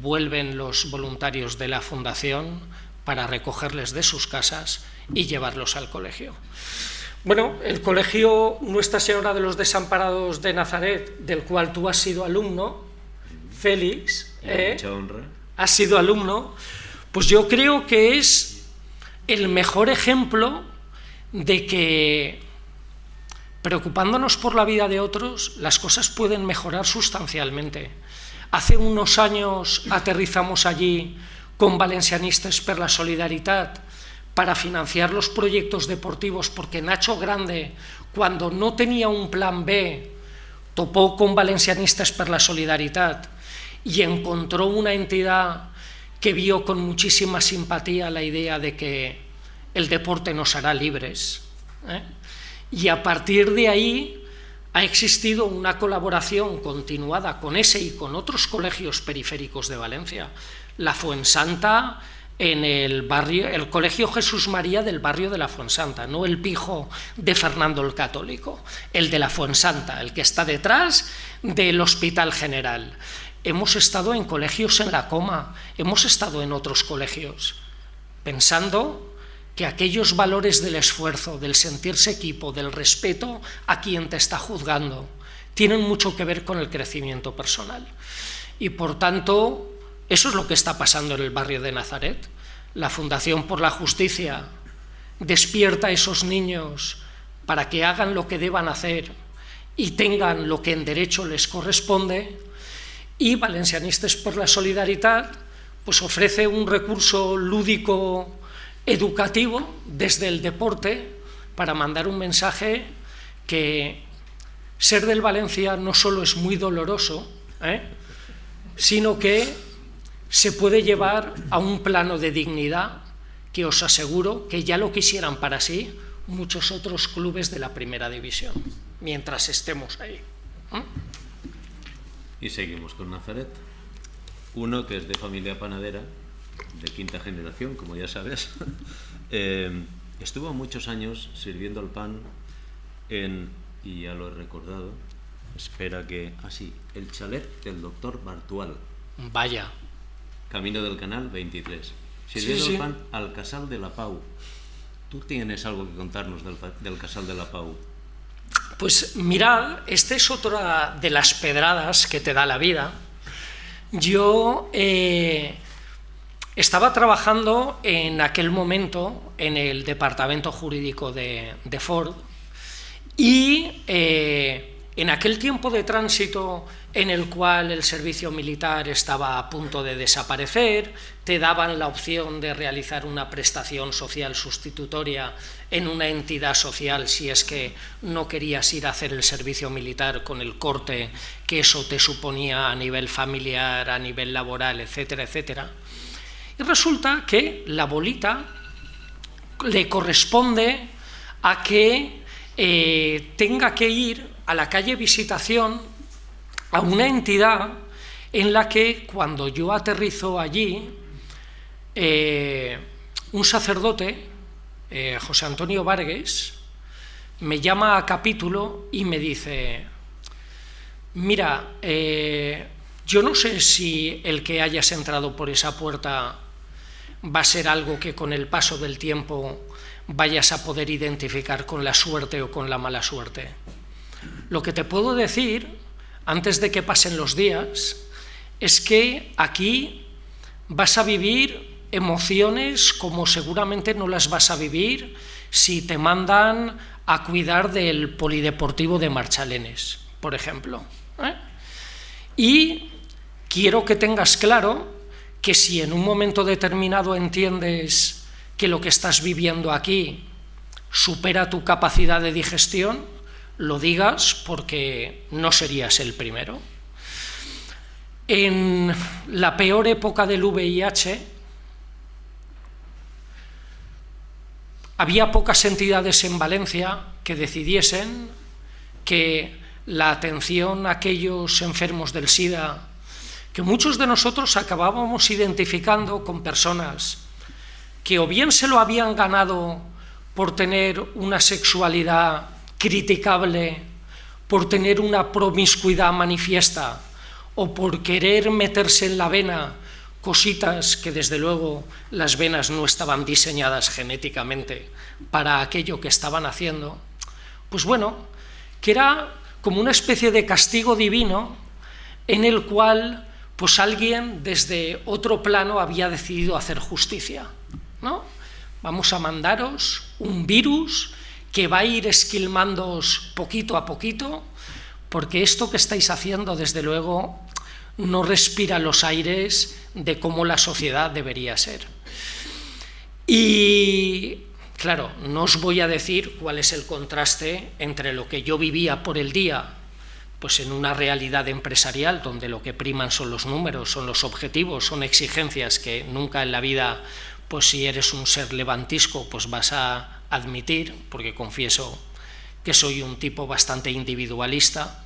vuelven los voluntarios de la Fundación para recogerles de sus casas y llevarlos al colegio. Bueno, el Colegio Nuestra Señora de los Desamparados de Nazaret, del cual tú has sido alumno, Félix, mucha honra. Has sido alumno, pues yo creo que es el mejor ejemplo de que, preocupándonos por la vida de otros, las cosas pueden mejorar sustancialmente. Hace unos años aterrizamos allí con Valencianistes per la Solidaritat para financiar los proyectos deportivos, porque Nacho Grande, cuando no tenía un plan B, topó con Valencianistes per la Solidaritat y encontró una entidad que vio con muchísima simpatía la idea de que el deporte nos hará libres, y a partir de ahí ha existido una colaboración continuada con ese y con otros colegios periféricos de Valencia. La Fuensanta en el Colegio Jesús María del barrio de la Fuensanta, no el Pijo de Fernando el Católico, el de la Fuensanta, el que está detrás del Hospital General. Hemos estado en colegios en la Coma, hemos estado en otros colegios, pensando que aquellos valores del esfuerzo, del sentirse equipo, del respeto a quien te está juzgando, tienen mucho que ver con el crecimiento personal. Y por tanto, eso es lo que está pasando en el barrio de Nazaret. La Fundación por la Justicia despierta a esos niños para que hagan lo que deban hacer y tengan lo que en derecho les corresponde, y Valencianistes per la Solidaritat pues ofrece un recurso lúdico educativo desde el deporte para mandar un mensaje que ser del Valencia no solo es muy doloroso, sino que se puede llevar a un plano de dignidad que os aseguro que ya lo quisieran para sí muchos otros clubes de la primera división, mientras estemos ahí. Y seguimos con Nazaret. Uno que es de familia panadera, de quinta generación, como ya sabes, estuvo muchos años sirviendo el pan en, y ya lo he recordado, espera que, así, el chalet del doctor Bartual. Vaya. Camino del Canal 23. Sirviendo el pan al Casal de la Pau. ¿Tú tienes algo que contarnos del Casal de la Pau? Pues mirad, esta es otra de las pedradas que te da la vida. Yo estaba trabajando en aquel momento en el departamento jurídico de Ford y en aquel tiempo de tránsito en el cual el servicio militar estaba a punto de desaparecer, te daban la opción de realizar una prestación social sustitutoria en una entidad social si es que no querías ir a hacer el servicio militar con el corte que eso te suponía a nivel familiar, a nivel laboral, etcétera, etcétera. Y resulta que la bolita le corresponde a que tenga que ir a la calle Visitación, a una entidad en la que cuando yo aterrizo allí, un sacerdote, José Antonio Vargas, me llama a capítulo y me dice: mira, yo no sé si el que hayas entrado por esa puerta va a ser algo que con el paso del tiempo vayas a poder identificar con la suerte o con la mala suerte. Lo que te puedo decir, antes de que pasen los días, es que aquí vas a vivir emociones como seguramente no las vas a vivir si te mandan a cuidar del polideportivo de Marchalenes, por ejemplo. Y quiero que tengas claro que si en un momento determinado entiendes que lo que estás viviendo aquí supera tu capacidad de digestión, lo digas, porque no serías el primero. En la peor época del VIH, había pocas entidades en Valencia que decidiesen que la atención a aquellos enfermos del SIDA, que muchos de nosotros acabábamos identificando con personas que o bien se lo habían ganado por tener una sexualidad criticable, por tener una promiscuidad manifiesta o por querer meterse en la vena cositas que desde luego las venas no estaban diseñadas genéticamente para aquello que estaban haciendo, pues bueno, que era como una especie de castigo divino en el cual pues alguien desde otro plano había decidido hacer justicia, ¿no? Vamos a mandaros un virus que va a ir esquilmándoos poquito a poquito, porque esto que estáis haciendo, desde luego, no respira los aires de cómo la sociedad debería ser. Y, claro, no os voy a decir cuál es el contraste entre lo que yo vivía por el día, pues en una realidad empresarial donde lo que priman son los números, son los objetivos, son exigencias que nunca en la vida, pues si eres un ser levantisco, pues vas a admitir, porque confieso que soy un tipo bastante individualista,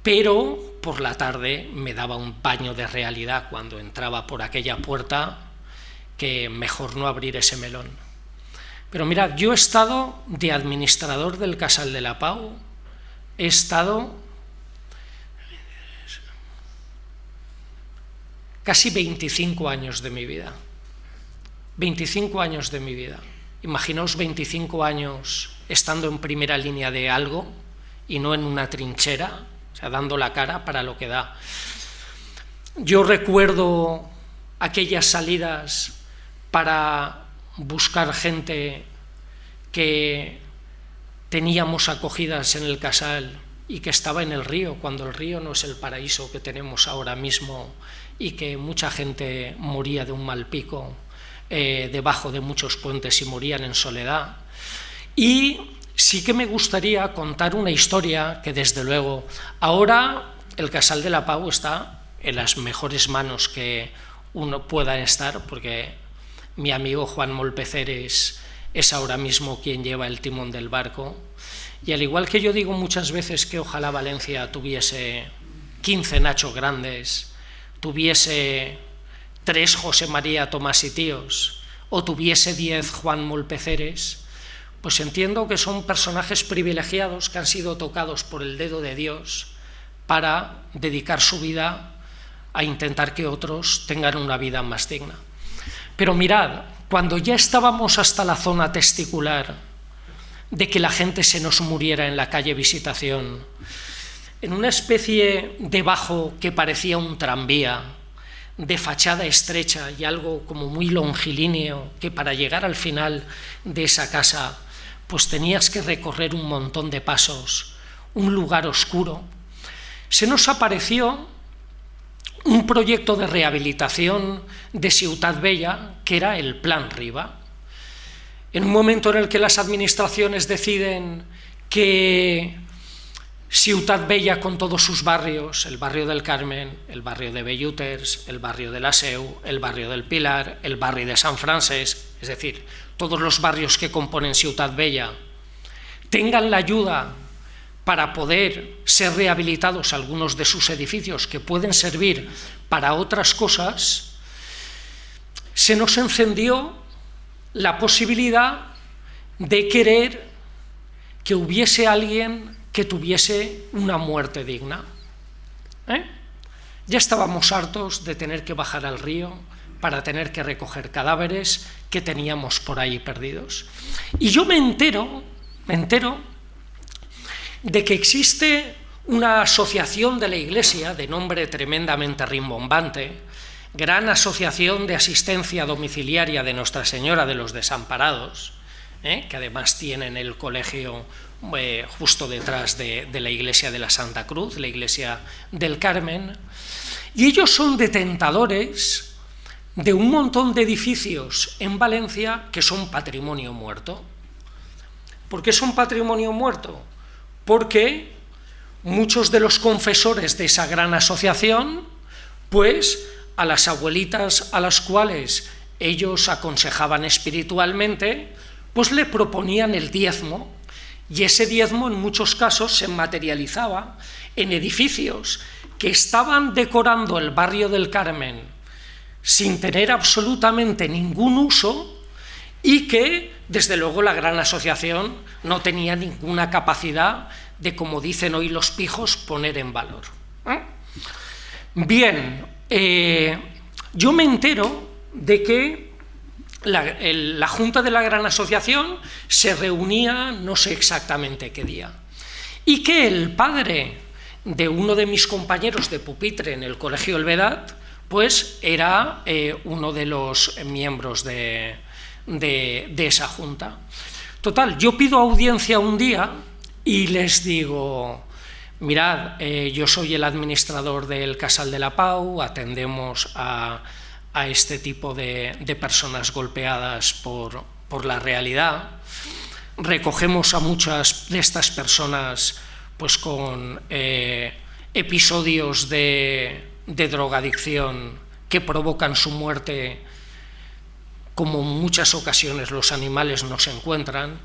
pero por la tarde me daba un baño de realidad cuando entraba por aquella puerta, que mejor no abrir ese melón. Pero mirad, yo he estado de administrador del Casal de la Pau, he estado casi 25 años de mi vida. 25 años de mi vida. Imaginaos 25 años estando en primera línea de algo y no en una trinchera, o sea, dando la cara para lo que da. Yo recuerdo aquellas salidas para buscar gente que teníamos acogidas en el Casal y que estaba en el río, cuando el río no es el paraíso que tenemos ahora mismo y que mucha gente moría de un mal pico debajo de muchos puentes y morían en soledad. Y sí que me gustaría contar una historia que, desde luego, ahora el Casal de la Pau está en las mejores manos que uno pueda estar, porque mi amigo Juan Molpeceres es ahora mismo quien lleva el timón del barco. Y al igual que yo digo muchas veces que ojalá Valencia tuviese 15 Nacho Grandes, tuviese 3 José María Tomás y Tíos, o tuviese 10 Juan Molpeceres, pues entiendo que son personajes privilegiados que han sido tocados por el dedo de Dios para dedicar su vida a intentar que otros tengan una vida más digna. Pero mirad, cuando ya estábamos hasta la zona testicular de que la gente se nos muriera en la calle Visitación, en una especie de bajo que parecía un tranvía, de fachada estrecha y algo como muy longilíneo, que para llegar al final de esa casa pues tenías que recorrer un montón de pasos, un lugar oscuro, se nos apareció un proyecto de rehabilitación de Ciutat Vella, que era el Plan Riba. En un momento en el que las administraciones deciden que Ciutat Bella con todos sus barrios, el barrio del Carmen, el barrio de Bellúters, el barrio de la Seu, el barrio del Pilar, el barrio de San Francesc, es decir, todos los barrios que componen Ciutat Bella, tengan la ayuda para poder ser rehabilitados algunos de sus edificios que pueden servir para otras cosas, se nos encendió la posibilidad de querer que hubiese alguien que tuviese una muerte digna. Ya estábamos hartos de tener que bajar al río para tener que recoger cadáveres que teníamos por ahí perdidos. Y yo me entero de que existe una asociación de la Iglesia de nombre tremendamente rimbombante, Gran Asociación de Asistencia Domiciliaria de Nuestra Señora de los Desamparados, que además tienen el colegio justo detrás de la iglesia de la Santa Cruz, la iglesia del Carmen, y ellos son detentadores de un montón de edificios en Valencia que son patrimonio muerto. ¿Por qué son patrimonio muerto? Porque muchos de los confesores de esa gran asociación, pues a las abuelitas a las cuales ellos aconsejaban espiritualmente, pues le proponían el diezmo, y ese diezmo en muchos casos se materializaba en edificios que estaban decorando el barrio del Carmen sin tener absolutamente ningún uso y que, desde luego, la gran asociación no tenía ninguna capacidad de, como dicen hoy los pijos, poner en valor. Bien, yo me entero de que la Junta de la Gran Asociación se reunía no sé exactamente qué día, y que el padre de uno de mis compañeros de pupitre en el Colegio El Vedat, pues era uno de los miembros de esa Junta. Total, yo pido audiencia un día y les digo: mirad, yo soy el administrador del Casal de la Pau, atendemos a este tipo de personas golpeadas por la realidad, recogemos a muchas de estas personas pues con episodios de drogadicción que provocan su muerte, como en muchas ocasiones los animales no se encuentran.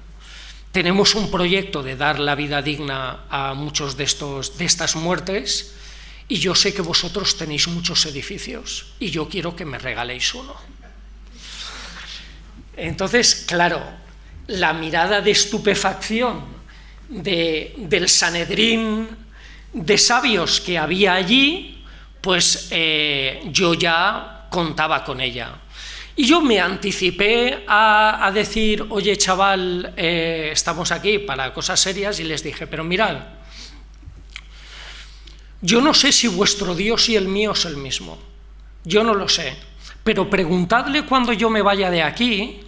Tenemos un proyecto de dar la vida digna a muchos de estas muertes, y yo sé que vosotros tenéis muchos edificios y yo quiero que me regaléis uno. Entonces, claro, la mirada de estupefacción del Sanedrín de sabios que había allí, pues yo ya contaba con ella. Y yo me anticipé a decir: oye, chaval, estamos aquí para cosas serias, y les dije: pero mirad, yo no sé si vuestro Dios y el mío es el mismo, yo no lo sé, pero preguntadle cuando yo me vaya de aquí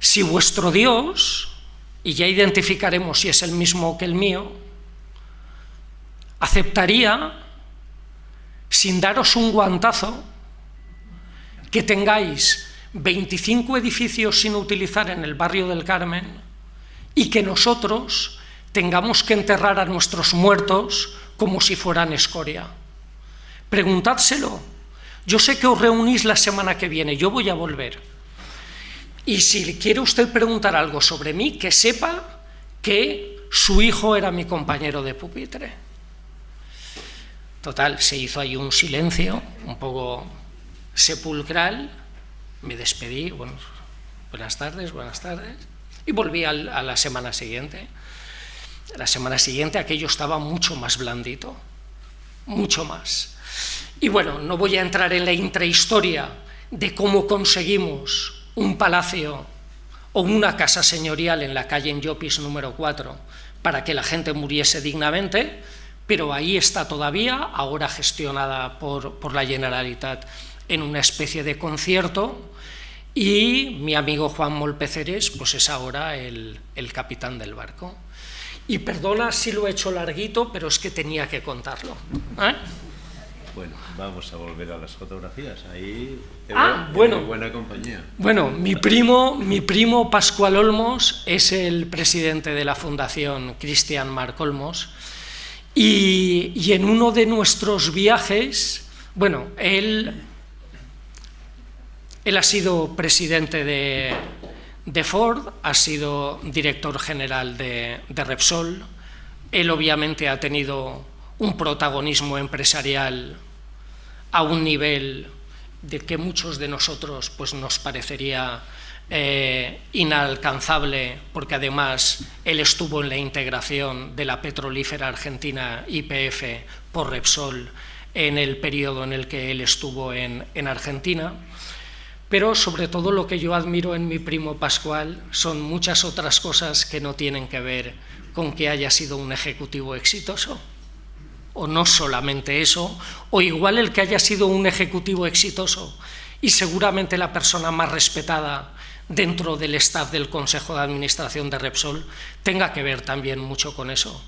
si vuestro Dios, y ya identificaremos si es el mismo que el mío, aceptaría, sin daros un guantazo, que tengáis 25 edificios sin utilizar en el barrio del Carmen y que nosotros tengamos que enterrar a nuestros muertos como si fueran escoria. Preguntádselo. Yo sé que os reunís la semana que viene, yo voy a volver. Y si quiere usted preguntar algo sobre mí, que sepa que su hijo era mi compañero de pupitre. Total, se hizo ahí un silencio un poco sepulcral, me despedí, bueno, buenas tardes, y volví a la semana siguiente. La semana siguiente aquello estaba mucho más blandito, mucho más. Y bueno, no voy a entrar en la intrahistoria de cómo conseguimos un palacio o una casa señorial en la calle Llopis número 4 para que la gente muriese dignamente, pero ahí está todavía, ahora gestionada por la Generalitat en una especie de concierto, y mi amigo Juan Molpeceres pues es ahora el capitán del barco. Y perdona si lo he hecho larguito, pero es que tenía que contarlo. Bueno, vamos a volver a las fotografías. Ahí bueno. buena compañía. Bueno, mi primo Pascual Olmos es el presidente de la Fundación Christian Marc Olmos, y en uno de nuestros viajes, bueno, él ha sido presidente de Ford, ha sido director general de Repsol. Él obviamente ha tenido un protagonismo empresarial a un nivel de que muchos de nosotros pues, nos parecería inalcanzable, porque además él estuvo en la integración de la petrolífera argentina YPF por Repsol en el periodo en el que él estuvo en Argentina. Pero sobre todo lo que yo admiro en mi primo Pascual son muchas otras cosas que no tienen que ver con que haya sido un ejecutivo exitoso, o no solamente eso, o igual el que haya sido un ejecutivo exitoso y seguramente la persona más respetada dentro del staff del Consejo de Administración de Repsol tenga que ver también mucho con eso.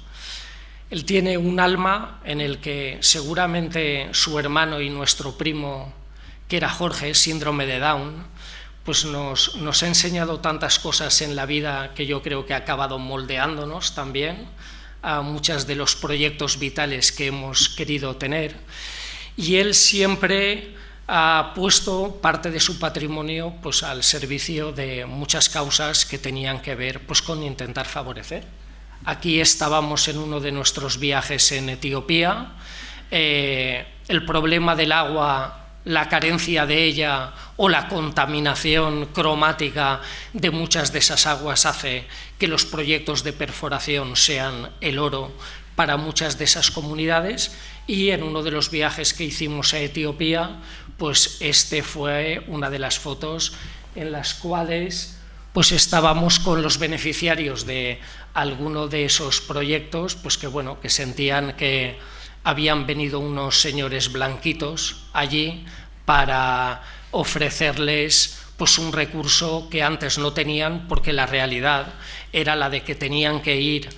Él tiene un alma en el que seguramente su hermano y nuestro primo, que era Jorge, síndrome de Down, pues nos ha enseñado tantas cosas en la vida que yo creo que ha acabado moldeándonos también a muchos de los proyectos vitales que hemos querido tener, y él siempre ha puesto parte de su patrimonio pues, al servicio de muchas causas que tenían que ver pues, con intentar favorecer. Aquí estábamos en uno de nuestros viajes en Etiopía, el problema del agua, la carencia de ella o la contaminación cromática de muchas de esas aguas hace que los proyectos de perforación sean el oro para muchas de esas comunidades, y en uno de los viajes que hicimos a Etiopía, pues este fue una de las fotos en las cuales pues estábamos con los beneficiarios de alguno de esos proyectos, pues que bueno, que sentían que habían venido unos señores blanquitos allí para ofrecerles pues un recurso que antes no tenían, porque la realidad era la de que tenían que ir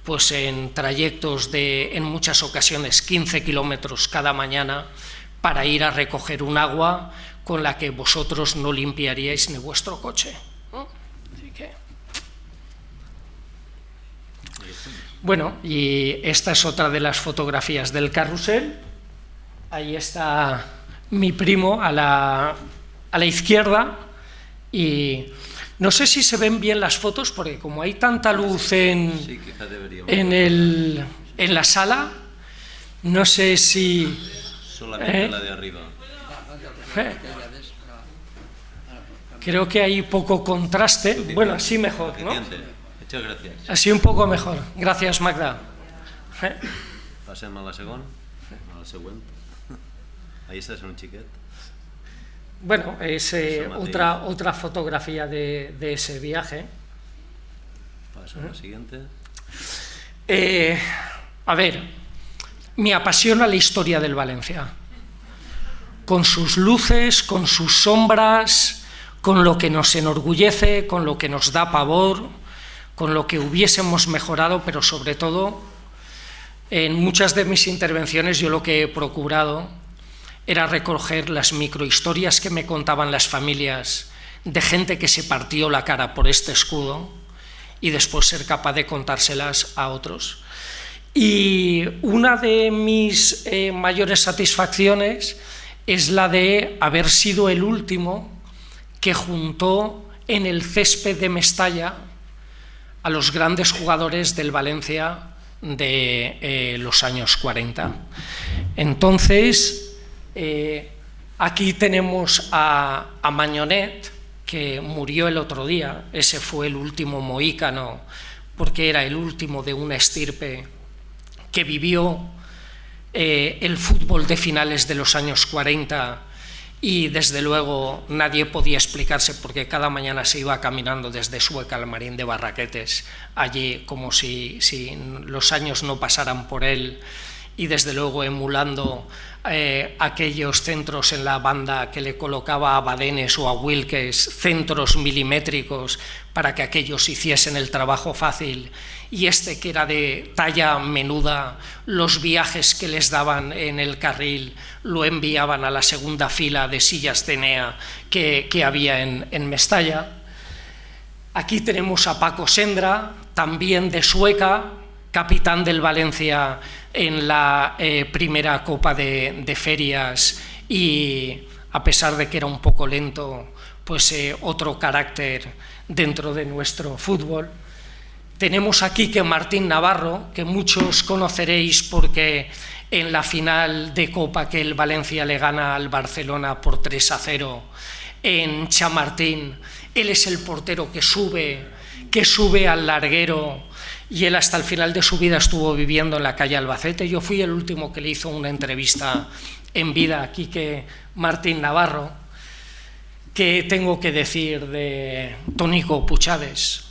pues en trayectos de, en muchas ocasiones, 15 kilómetros cada mañana para ir a recoger un agua con la que vosotros no limpiaríais ni vuestro coche, ¿no? Así que... Bueno, y esta es otra de las fotografías del carrusel. Ahí está mi primo a la izquierda, y no sé si se ven bien las fotos, porque como hay tanta luz en la sala, no sé si... Solamente la de arriba. Creo que hay poco contraste. Bueno, así mejor, ¿no? Muchas gracias. Así un poco mejor. Gracias, Magda. Passem a la següent. Ahí estás en un xiquet. Bueno, es otra fotografía de ese viaje. Pasa a la siguiente. A ver, me apasiona la historia del Valencia, con sus luces, con sus sombras, con lo que nos enorgullece, con lo que nos da pavor, con lo que hubiésemos mejorado, pero sobre todo, en muchas de mis intervenciones yo lo que he procurado era recoger las microhistorias que me contaban las familias de gente que se partió la cara por este escudo y después ser capaz de contárselas a otros. Y una de mis mayores satisfacciones es la de haber sido el último que juntó en el césped de Mestalla a los grandes jugadores del Valencia de los años 40. Entonces, aquí tenemos a Mañonet, que murió el otro día. Ese fue el último mohícano, porque era el último de una estirpe que vivió el fútbol de finales de los años 40, y desde luego nadie podía explicarse porque cada mañana se iba caminando desde Sueca al Marín de Barraquetes, allí como si los años no pasaran por él, y desde luego emulando aquellos centros en la banda que le colocaba a Badenes o a Wilkes, centros milimétricos para que aquellos hiciesen el trabajo fácil, y este que era de talla menuda, los viajes que les daban en el carril lo enviaban a la segunda fila de sillas de Enea que había en Mestalla. Aquí tenemos a Paco Sendra, también de Sueca, capitán del Valencia en la primera Copa de Ferias, y a pesar de que era un poco lento, pues otro carácter dentro de nuestro fútbol. Tenemos a Quique Martín Navarro, que muchos conoceréis porque en la final de Copa que el Valencia le gana al Barcelona por 3-0 en Chamartín, él es el portero que sube al larguero, y él hasta el final de su vida estuvo viviendo en la calle Albacete. Yo fui el último que le hizo una entrevista en vida a Quique Martín Navarro. ¿Qué tengo que decir de Tonico Puchades?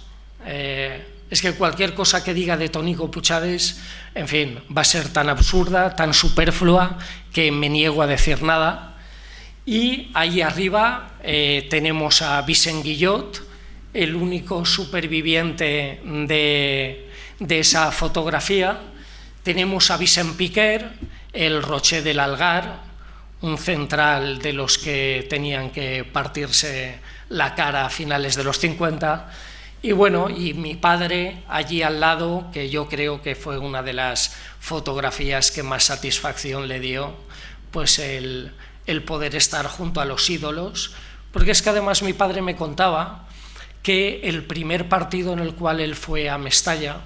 Es que cualquier cosa que diga de Tonico Puchades, en fin, va a ser tan absurda, tan superflua, que me niego a decir nada. Y ahí arriba tenemos a Vicent Guillot, el único superviviente de esa fotografía. Tenemos a Vicent Piquer, el Rocher del Algar, un central de los que tenían que partirse la cara a finales de los 50. Y bueno, y mi padre allí al lado, que yo creo que fue una de las fotografías que más satisfacción le dio, pues el poder estar junto a los ídolos, porque es que además mi padre me contaba que el primer partido en el cual él fue a Mestalla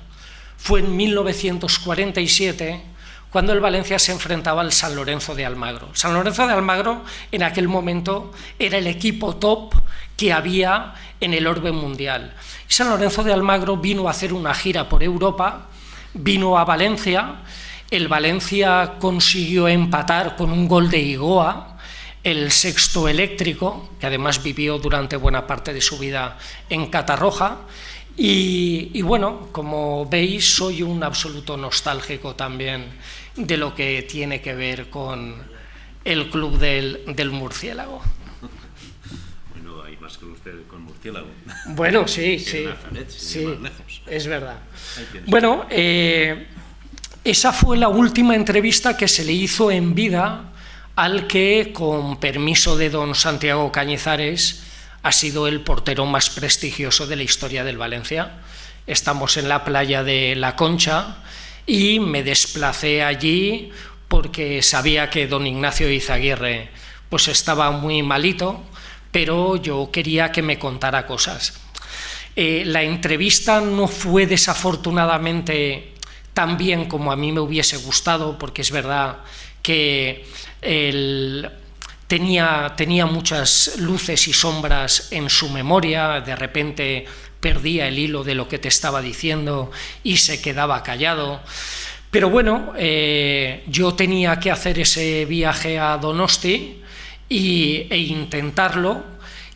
fue en 1947, cuando el Valencia se enfrentaba al San Lorenzo de Almagro. San Lorenzo de Almagro en aquel momento era el equipo top que había en el orbe mundial. Y San Lorenzo de Almagro vino a hacer una gira por Europa, vino a Valencia. El Valencia consiguió empatar con un gol de Igoa, el sexto eléctrico, que además vivió durante buena parte de su vida en Catarroja. Y bueno, como veis, soy un absoluto nostálgico también de lo que tiene que ver con el club del Murciélago. Bueno, hay más que usted con Murciélago. Bueno, sí, sí, Nazaret, sí, más lejos. es verdad. Bueno, esa fue la última entrevista que se le hizo en vida al que, con permiso de don Santiago Cañizares, ha sido el portero más prestigioso de la historia del Valencia. Estamos en la playa de La Concha y me desplacé allí porque sabía que don Ignacio Izaguirre pues estaba muy malito, pero yo quería que me contara cosas. La entrevista no fue desafortunadamente tan bien como a mí me hubiese gustado, porque es verdad que tenía muchas luces y sombras en su memoria. De repente perdía el hilo de lo que te estaba diciendo y se quedaba callado. Pero bueno, yo tenía que hacer ese viaje a Donosti e intentarlo,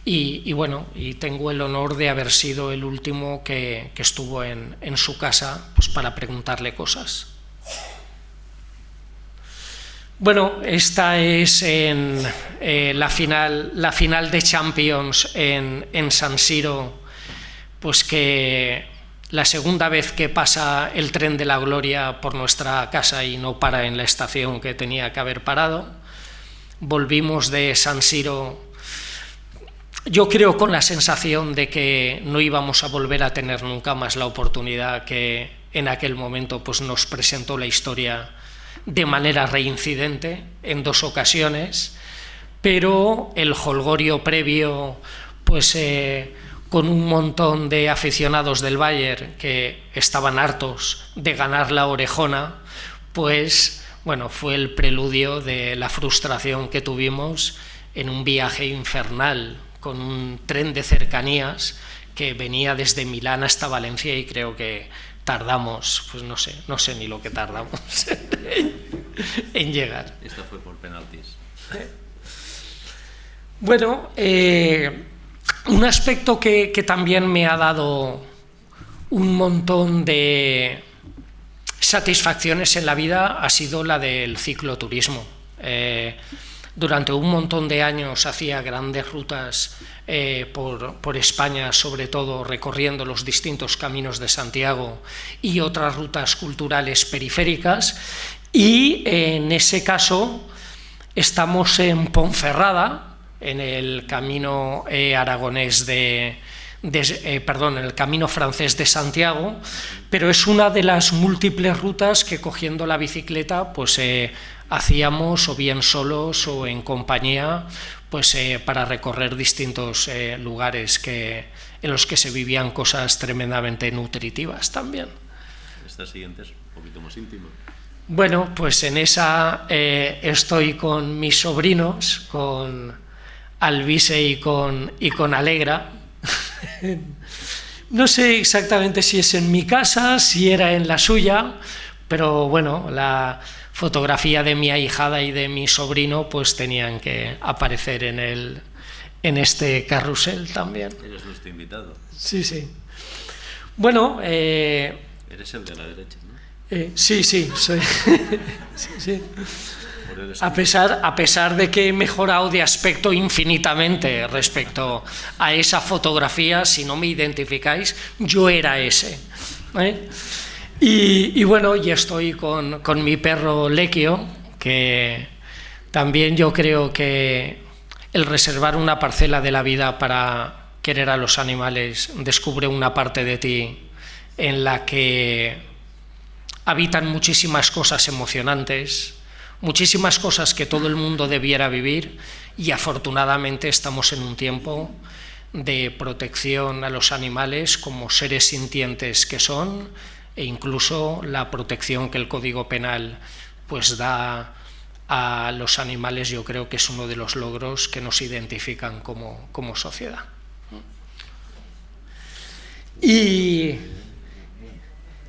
y bueno, y tengo el honor de haber sido el último que estuvo en su casa pues para preguntarle cosas. Bueno, esta es la final de Champions en San Siro, pues que la segunda vez que pasa el tren de la gloria por nuestra casa y no para en la estación que tenía que haber parado. Volvimos de San Siro, yo creo, con la sensación de que no íbamos a volver a tener nunca más la oportunidad que en aquel momento pues nos presentó la historia de manera reincidente en 2 ocasiones, pero el jolgorio previo, pues con un montón de aficionados del Bayern que estaban hartos de ganar la orejona, pues bueno, fue el preludio de la frustración que tuvimos en un viaje infernal con un tren de cercanías que venía desde Milán hasta Valencia, y creo que tardamos, pues no sé ni lo que tardamos en llegar. Esta fue por penaltis. Bueno, un aspecto que también me ha dado un montón de satisfacciones en la vida ha sido la del cicloturismo. Durante un montón de años hacía grandes rutas por España, sobre todo recorriendo los distintos caminos de Santiago y otras rutas culturales periféricas, y en ese caso estamos en Ponferrada, en el camino aragonés en el camino francés de Santiago, pero es una de las múltiples rutas que, cogiendo la bicicleta, pues hacíamos o bien solos o en compañía, pues para recorrer distintos lugares en los que se vivían cosas tremendamente nutritivas también. Esta siguiente es un poquito más íntima. Bueno, pues en esa estoy con mis sobrinos, con Alvise y con Alegra. No sé exactamente si es en mi casa, si era en la suya, pero bueno, la fotografía de mi ahijada y de mi sobrino pues tenían que aparecer en este carrusel también. Eres nuestro invitado. Sí, sí. Bueno, eres el de la derecha, ¿no? Sí, soy. Sí, sí. A pesar de que he mejorado de aspecto infinitamente respecto a esa fotografía, si no me identificáis, yo era ese. Y bueno, y estoy con mi perro Lequio, que también yo creo que el reservar una parcela de la vida para querer a los animales descubre una parte de ti en la que habitan muchísimas cosas emocionantes, muchísimas cosas que todo el mundo debiera vivir, y afortunadamente estamos en un tiempo de protección a los animales como seres sintientes que son, e incluso la protección que el Código Penal pues da a los animales. Yo creo que es uno de los logros que nos identifican como sociedad. Y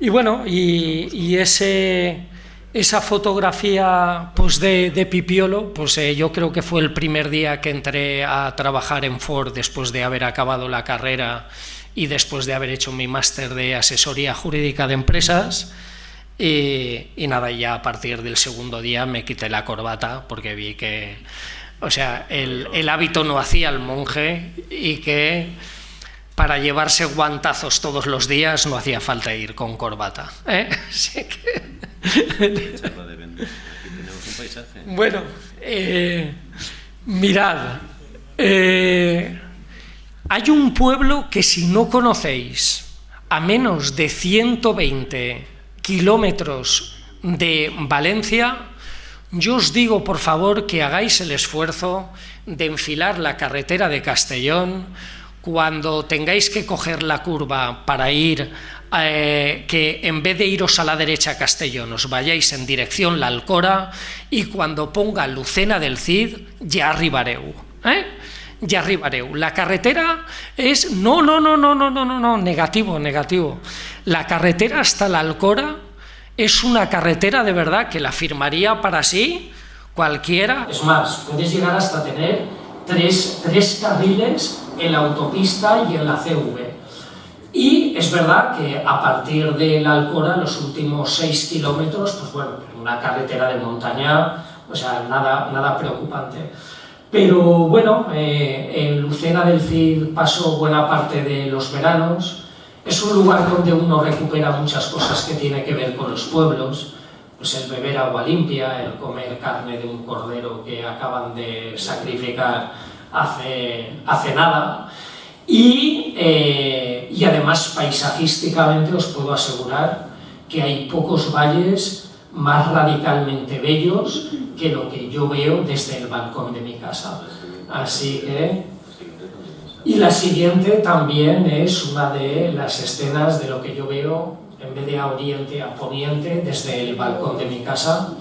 bueno, y esa fotografía pues de Pipiolo, pues yo creo que fue el primer día que entré a trabajar en Ford después de haber acabado la carrera y después de haber hecho mi máster de asesoría jurídica de empresas. Y nada, ya a partir del segundo día me quité la corbata porque vi que, o sea, el hábito no hacía al monje, y que para llevarse guantazos todos los días no hacía falta ir con corbata. Así que... Aquí tenemos un paisaje. Bueno, mirad, hay un pueblo que, si no conocéis, a menos de 120 kilómetros de Valencia, yo os digo, por favor, que hagáis el esfuerzo de enfilar la carretera de Castellón cuando tengáis que coger la curva para ir, que en vez de iros a la derecha a Castellón, os vayáis en dirección La Alcora, y cuando ponga Lucena del Cid, ya arribareu. Ya arribareu. La carretera es... No, negativo. La carretera hasta La Alcora es una carretera de verdad que la firmaría para sí cualquiera. Es más, puedes llegar hasta tener tres carriles en la autopista y en la CV. Y es verdad que a partir de La Alcora, los últimos 6 kilómetros, pues bueno, una carretera de montaña, o sea, nada preocupante. Pero bueno, en Lucena del Cid paso buena parte de los veranos. Es un lugar donde uno recupera muchas cosas que tiene que ver con los pueblos, pues el beber agua limpia, el comer carne de un cordero que acaban de sacrificar hace nada. Y además, paisajísticamente, os puedo asegurar que hay pocos valles más radicalmente bellos que lo que yo veo desde el balcón de mi casa. Así que... Y la siguiente también es una de las escenas de lo que yo veo, en vez de a oriente, a poniente, desde el balcón de mi casa,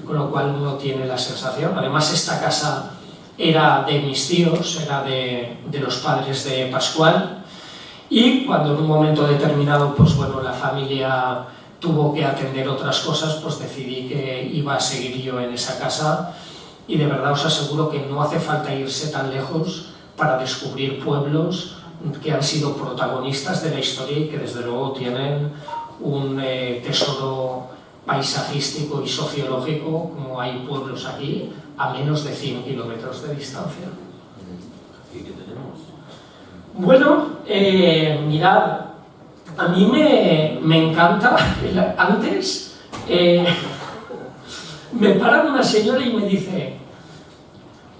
con lo cual uno tiene la sensación. Además, esta casa era de mis tíos, era de los padres de Pascual, y cuando en un momento determinado, pues bueno, la familia tuvo que atender otras cosas, pues decidí que iba a seguir yo en esa casa, y de verdad os aseguro que no hace falta irse tan lejos para descubrir pueblos que han sido protagonistas de la historia y que desde luego tienen un tesoro paisajístico y sociológico como hay pueblos aquí a menos de 100 kilómetros de distancia. ¿Y qué tenemos? Bueno, mirad, a mí me encanta, antes me para una señora y me dice,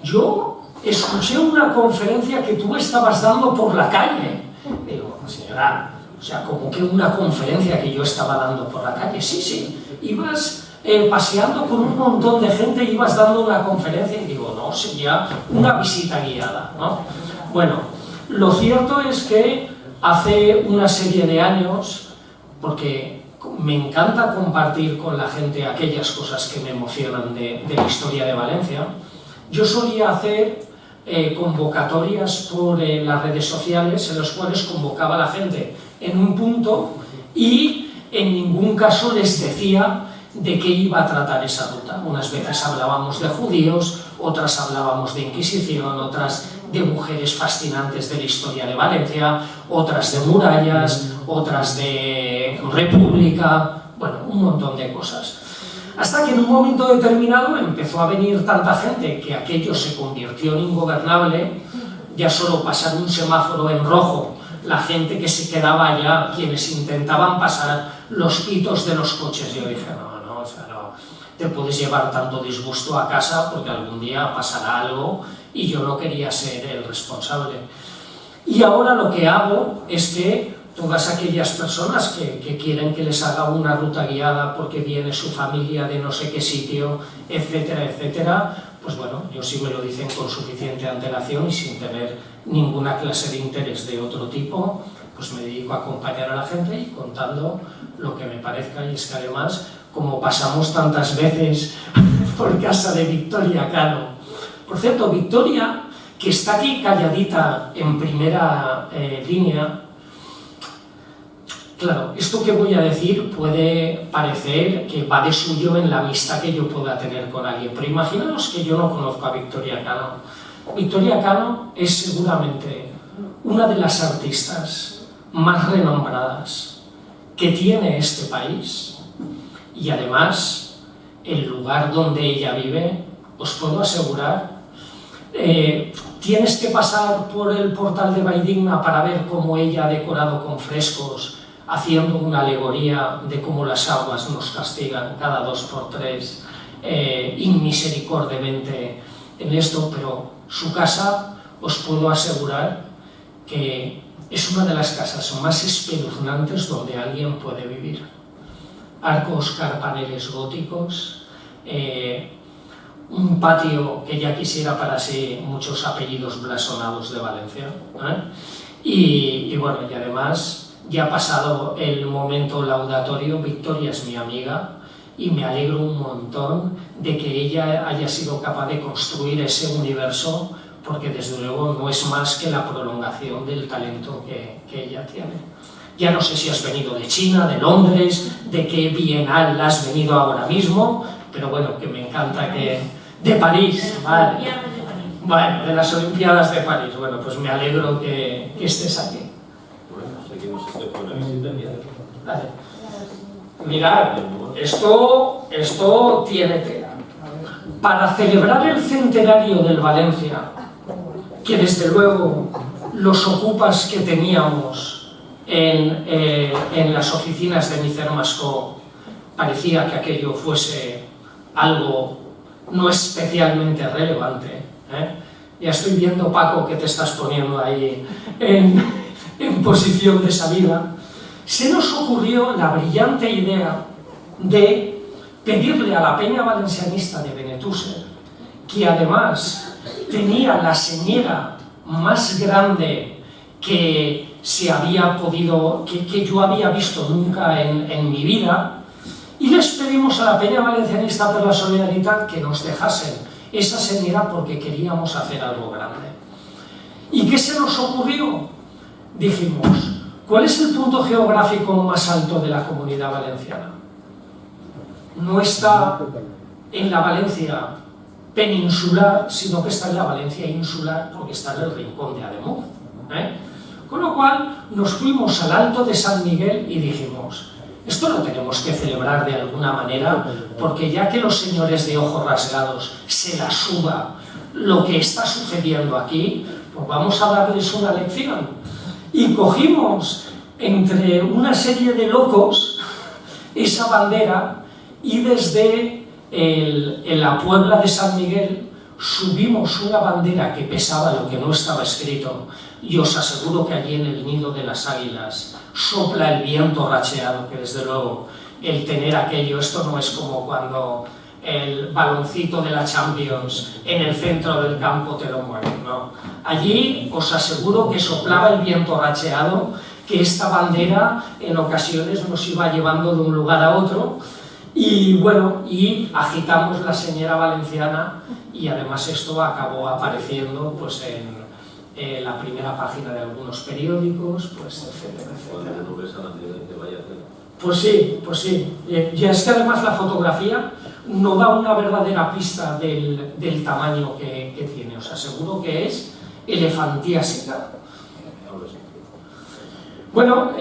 yo escuché una conferencia que tú estabas dando por la calle. Digo, señora, o sea, como que una conferencia que yo estaba dando por la calle. Sí, sí, ibas paseando con un montón de gente, ibas dando una conferencia y digo, no, sería una visita guiada, ¿no? Bueno, lo cierto es que hace una serie de años, porque me encanta compartir con la gente aquellas cosas que me emocionan de la historia de Valencia, yo solía hacer convocatorias por las redes sociales en los cuales convocaba a la gente en un punto y en ningún caso les decía de qué iba a tratar esa ruta. Unas veces hablábamos de judíos, otras hablábamos de Inquisición, otras de mujeres fascinantes de la historia de Valencia, otras de murallas, otras de república, bueno, un montón de cosas. Hasta que en un momento determinado empezó a venir tanta gente que aquello se convirtió en ingobernable, ya solo pasar un semáforo en rojo, la gente que se quedaba allá, quienes intentaban pasar los pitos de los coches. Yo dije, no, o sea, no, te puedes llevar tanto disgusto a casa porque algún día pasará algo y yo no quería ser el responsable. Y ahora lo que hago es que todas aquellas personas que quieren que les haga una ruta guiada porque viene su familia de no sé qué sitio, etcétera, etcétera, pues bueno, yo sí me lo dicen con suficiente antelación y sin tener ninguna clase de interés de otro tipo, pues me dedico a acompañar a la gente y contando lo que me parezca. Y es que además, como pasamos tantas veces por casa de Victoria Cano, por cierto, Victoria, que está aquí calladita en primera línea, claro, esto que voy a decir puede parecer que va de suyo en la amistad que yo pueda tener con alguien, pero imaginaos que yo no conozco a Victoria Cano. Victoria Cano es seguramente una de las artistas más renombradas que tiene este país, y además el lugar donde ella vive, os puedo asegurar, tienes que pasar por el portal de Valldigna para ver cómo ella ha decorado con frescos, haciendo una alegoría de cómo las aguas nos castigan cada 2 por 3 inmisericordiamente en esto, pero su casa, os puedo asegurar que es una de las casas más espeluznantes donde alguien puede vivir. Arcos carpaneles góticos, un patio que ya quisiera para sí muchos apellidos blasonados de Valencia, y bueno, y además ya ha pasado el momento laudatorio. Victoria es mi amiga y me alegro un montón de que ella haya sido capaz de construir ese universo, porque desde luego no es más que la prolongación del talento que ella tiene. Ya no sé si has venido de China, de Londres, de qué bienal has venido ahora mismo, pero bueno, que me encanta que... De París, vale. Bueno, de las Olimpiadas de París. Bueno, pues me alegro que estés aquí. Bueno, seguimos esto con la visita. Vale. Mirad, esto tiene tela. Para celebrar el centenario del Valencia, que desde luego los ocupas que teníamos en las oficinas de Micer Mascó, parecía que aquello fuese algo no especialmente relevante, Ya estoy viendo, Paco, que te estás poniendo ahí en posición de salida. Se nos ocurrió la brillante idea de pedirle a la Peña Valencianista de Benetússer, que además tenía la señera más grande que se había podido, que yo había visto nunca en mi vida, y les pedimos a la Peña Valencianista per la Solidaritat que nos dejasen esa señera porque queríamos hacer algo grande. ¿Y qué se nos ocurrió? Dijimos, ¿cuál es el punto geográfico más alto de la Comunidad Valenciana? No está en la Valencia peninsular, sino que está en la Valencia insular, porque está en el rincón de Ademuz. Con lo cual nos fuimos al Alto de San Miguel y dijimos, Esto lo tenemos que celebrar de alguna manera, porque ya que los señores de ojos rasgados se la suda lo que está sucediendo aquí, pues vamos a darles una lección. Y cogimos entre una serie de locos esa bandera y desde la Puebla de San Miguel subimos una bandera que pesaba lo que no estaba escrito, y os aseguro que allí en el nido de las águilas sopla el viento racheado, que desde luego el tener aquello, esto no es como cuando el baloncito de la Champions en el centro del campo te lo mueven, ¿no? Allí os aseguro que soplaba el viento racheado, que esta bandera en ocasiones nos iba llevando de un lugar a otro, y bueno, y agitamos la señera valenciana, y además esto acabó apareciendo pues en la primera página de algunos periódicos, pues etcétera, etcétera. Pues sí. Y es que además la fotografía no da una verdadera pista del tamaño que tiene. Os aseguro que es elefantiásica. Bueno,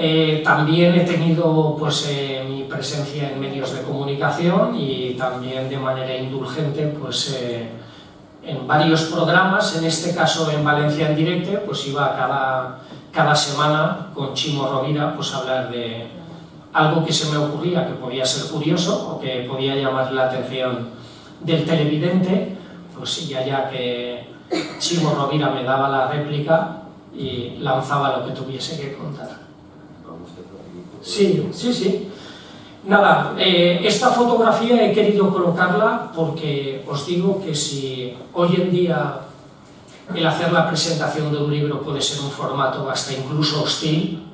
también he tenido pues mi presencia en medios de comunicación y también de manera indulgente pues en varios programas, en este caso en Valencia en Directe, pues iba cada semana con Chimo Rovira pues a hablar de algo que se me ocurría que podía ser curioso o que podía llamar la atención del televidente, pues ya que Chimo Rovira me daba la réplica y lanzaba lo que tuviese que contar. Sí. Nada, esta fotografía he querido colocarla porque os digo que si hoy en día el hacer la presentación de un libro puede ser un formato hasta incluso hostil,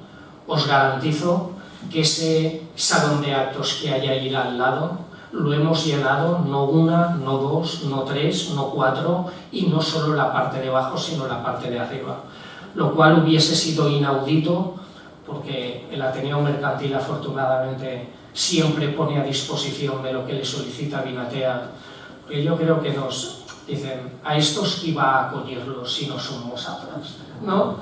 os garantizo que ese salón de actos que hay ahí al lado lo hemos llenado no una, no dos, no tres, no cuatro, y no solo la parte de abajo sino la parte de arriba, lo cual hubiese sido inaudito porque el Ateneo Mercantil afortunadamente siempre pone a disposición de lo que le solicita Vinatea, porque yo creo que nos dicen, a estos que iba a acogerlos si no son vosotras, ¿no?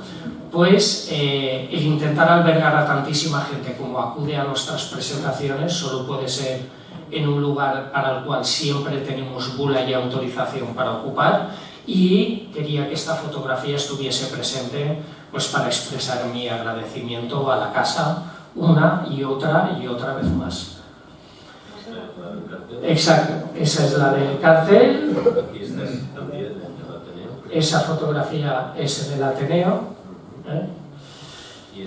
Pues el intentar albergar a tantísima gente como acude a nuestras presentaciones solo puede ser en un lugar para el cual siempre tenemos bula y autorización para ocupar, y quería que esta fotografía estuviese presente pues para expresar mi agradecimiento a la casa una y otra vez más. Exacto, esa es la del cartel. Aquí estás también en el Ateneo. Esa fotografía es en el Ateneo. ¿Y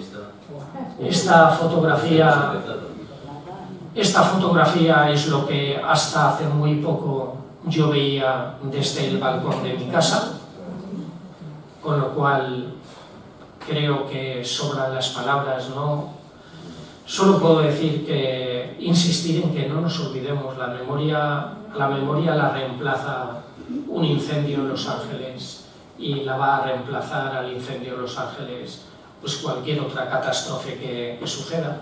esta fotografía es lo que hasta hace muy poco yo veía desde el balcón de mi casa, con lo cual creo que sobran las palabras, ¿no? Solo puedo decir que insistir en que no nos olvidemos, la memoria la reemplaza un incendio en Los Ángeles y la va a reemplazar al incendio en Los Ángeles pues cualquier otra catástrofe que suceda.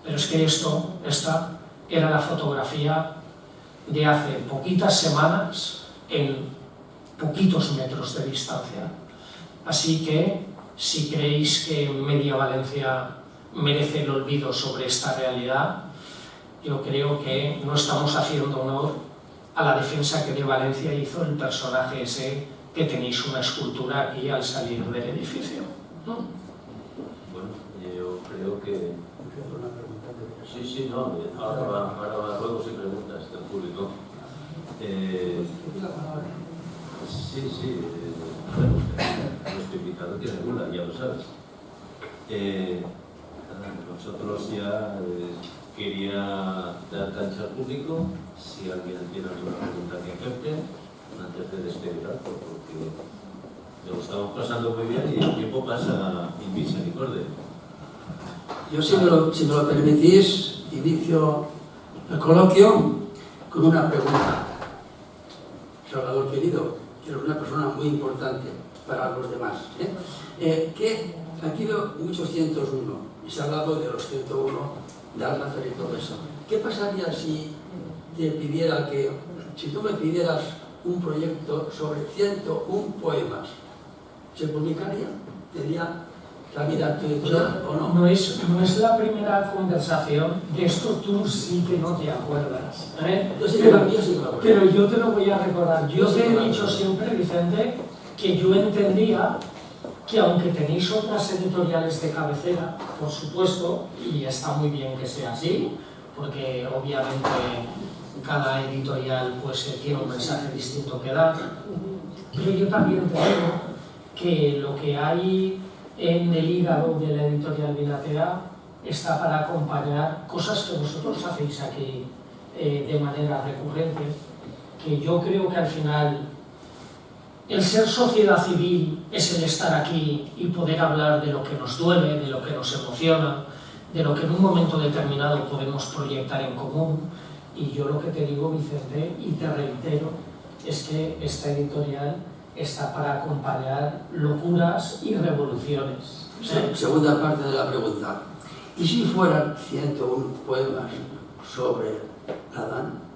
Pero es que esta era la fotografía de hace poquitas semanas en poquitos metros de distancia. Así que si creéis que media Valencia merece el olvido sobre esta realidad, yo creo que no estamos haciendo honor a la defensa que de Valencia hizo el personaje ese que tenéis una escultura aquí al salir del edificio, ¿no? Bueno, yo creo que... Sí, no, ahora va luego si preguntas del público. Nuestro invitado tiene bula, ya lo sabes. Nosotros ya quería dar cancha al público, si alguien tiene alguna pregunta que hacerte, antes de despedir algo, porque lo estamos pasando muy bien y el tiempo pasa in misericordia. Yo, si me lo permitís, inicio el coloquio con una pregunta. Salvador querido, que eres una persona muy importante para los demás. Que aquí veo muchos 101, y se ha hablado de los 101 de Alcázar y todo eso. ¿Qué pasaría si tú me pidieras un proyecto sobre 101 poemas? ¿Se publicaría? ¿Tendría la vida editorial o no? No es la primera conversación, de esto tú sí que no te acuerdas. Yo sí que me acuerdo. Pero yo te lo voy a recordar. Yo Yo sí te que me he dicho acuerdo. siempre, Vicente, que yo entendía que aunque tenéis otras editoriales de cabecera, por supuesto, y está muy bien que sea así, porque obviamente cada editorial pues tiene un mensaje distinto que dar, pero yo también te digo que lo que hay en el hígado de la editorial Vinatea está para acompañar cosas que vosotros hacéis aquí de manera recurrente, que yo creo que al final el ser sociedad civil es el estar aquí y poder hablar de lo que nos duele, de lo que nos emociona, de lo que en un momento determinado podemos proyectar en común. Y yo lo que te digo, Vicente, y te reitero, es que esta editorial está para acompañar locuras y revoluciones. Segunda parte de la pregunta. ¿Y si fueran 101 poemas sobre Adán?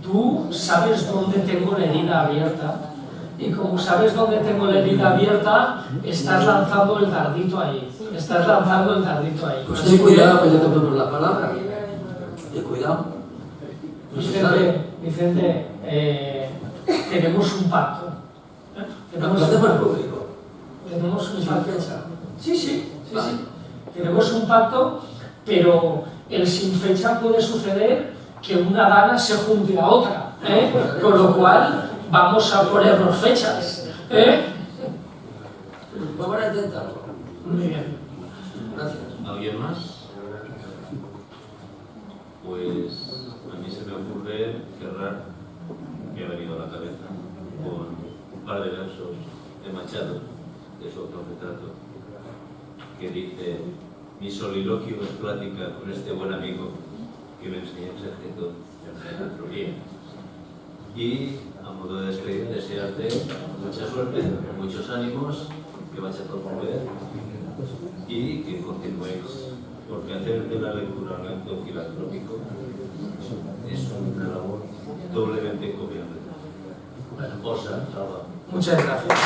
Tú sabes dónde tengo la herida abierta, y como sabes dónde tengo la herida abierta, estás lanzando el dardito ahí. Estás lanzando el dardito ahí. Pues Así ten que, cuidado que yo te pongo la palabra. Ten cuidado. Vicente, tenemos un pacto. Lo hacemos público. Tenemos un Sin pacto. fecha. Sí. Vale. Tenemos un pacto, pero el sin fecha puede suceder que una dana se junte a otra, con lo cual vamos a ponernos fechas. Vamos a intentarlo. Muy bien. Gracias. ¿Alguien más? Pues a mí se me ocurre cerrar, que ha venido a la cabeza, con un par de versos de Machado, de su autorretrato, que dice: mi soliloquio es plática con este buen amigo que me enseñó ese objeto de la filantropía. Y a modo de despedida, desearte mucha suerte, muchos ánimos, que vayas a promover y que continuéis, porque hacer de la lectura un acto filantrópico es una labor doblemente encomiable. Osa, Salva. Muchas gracias.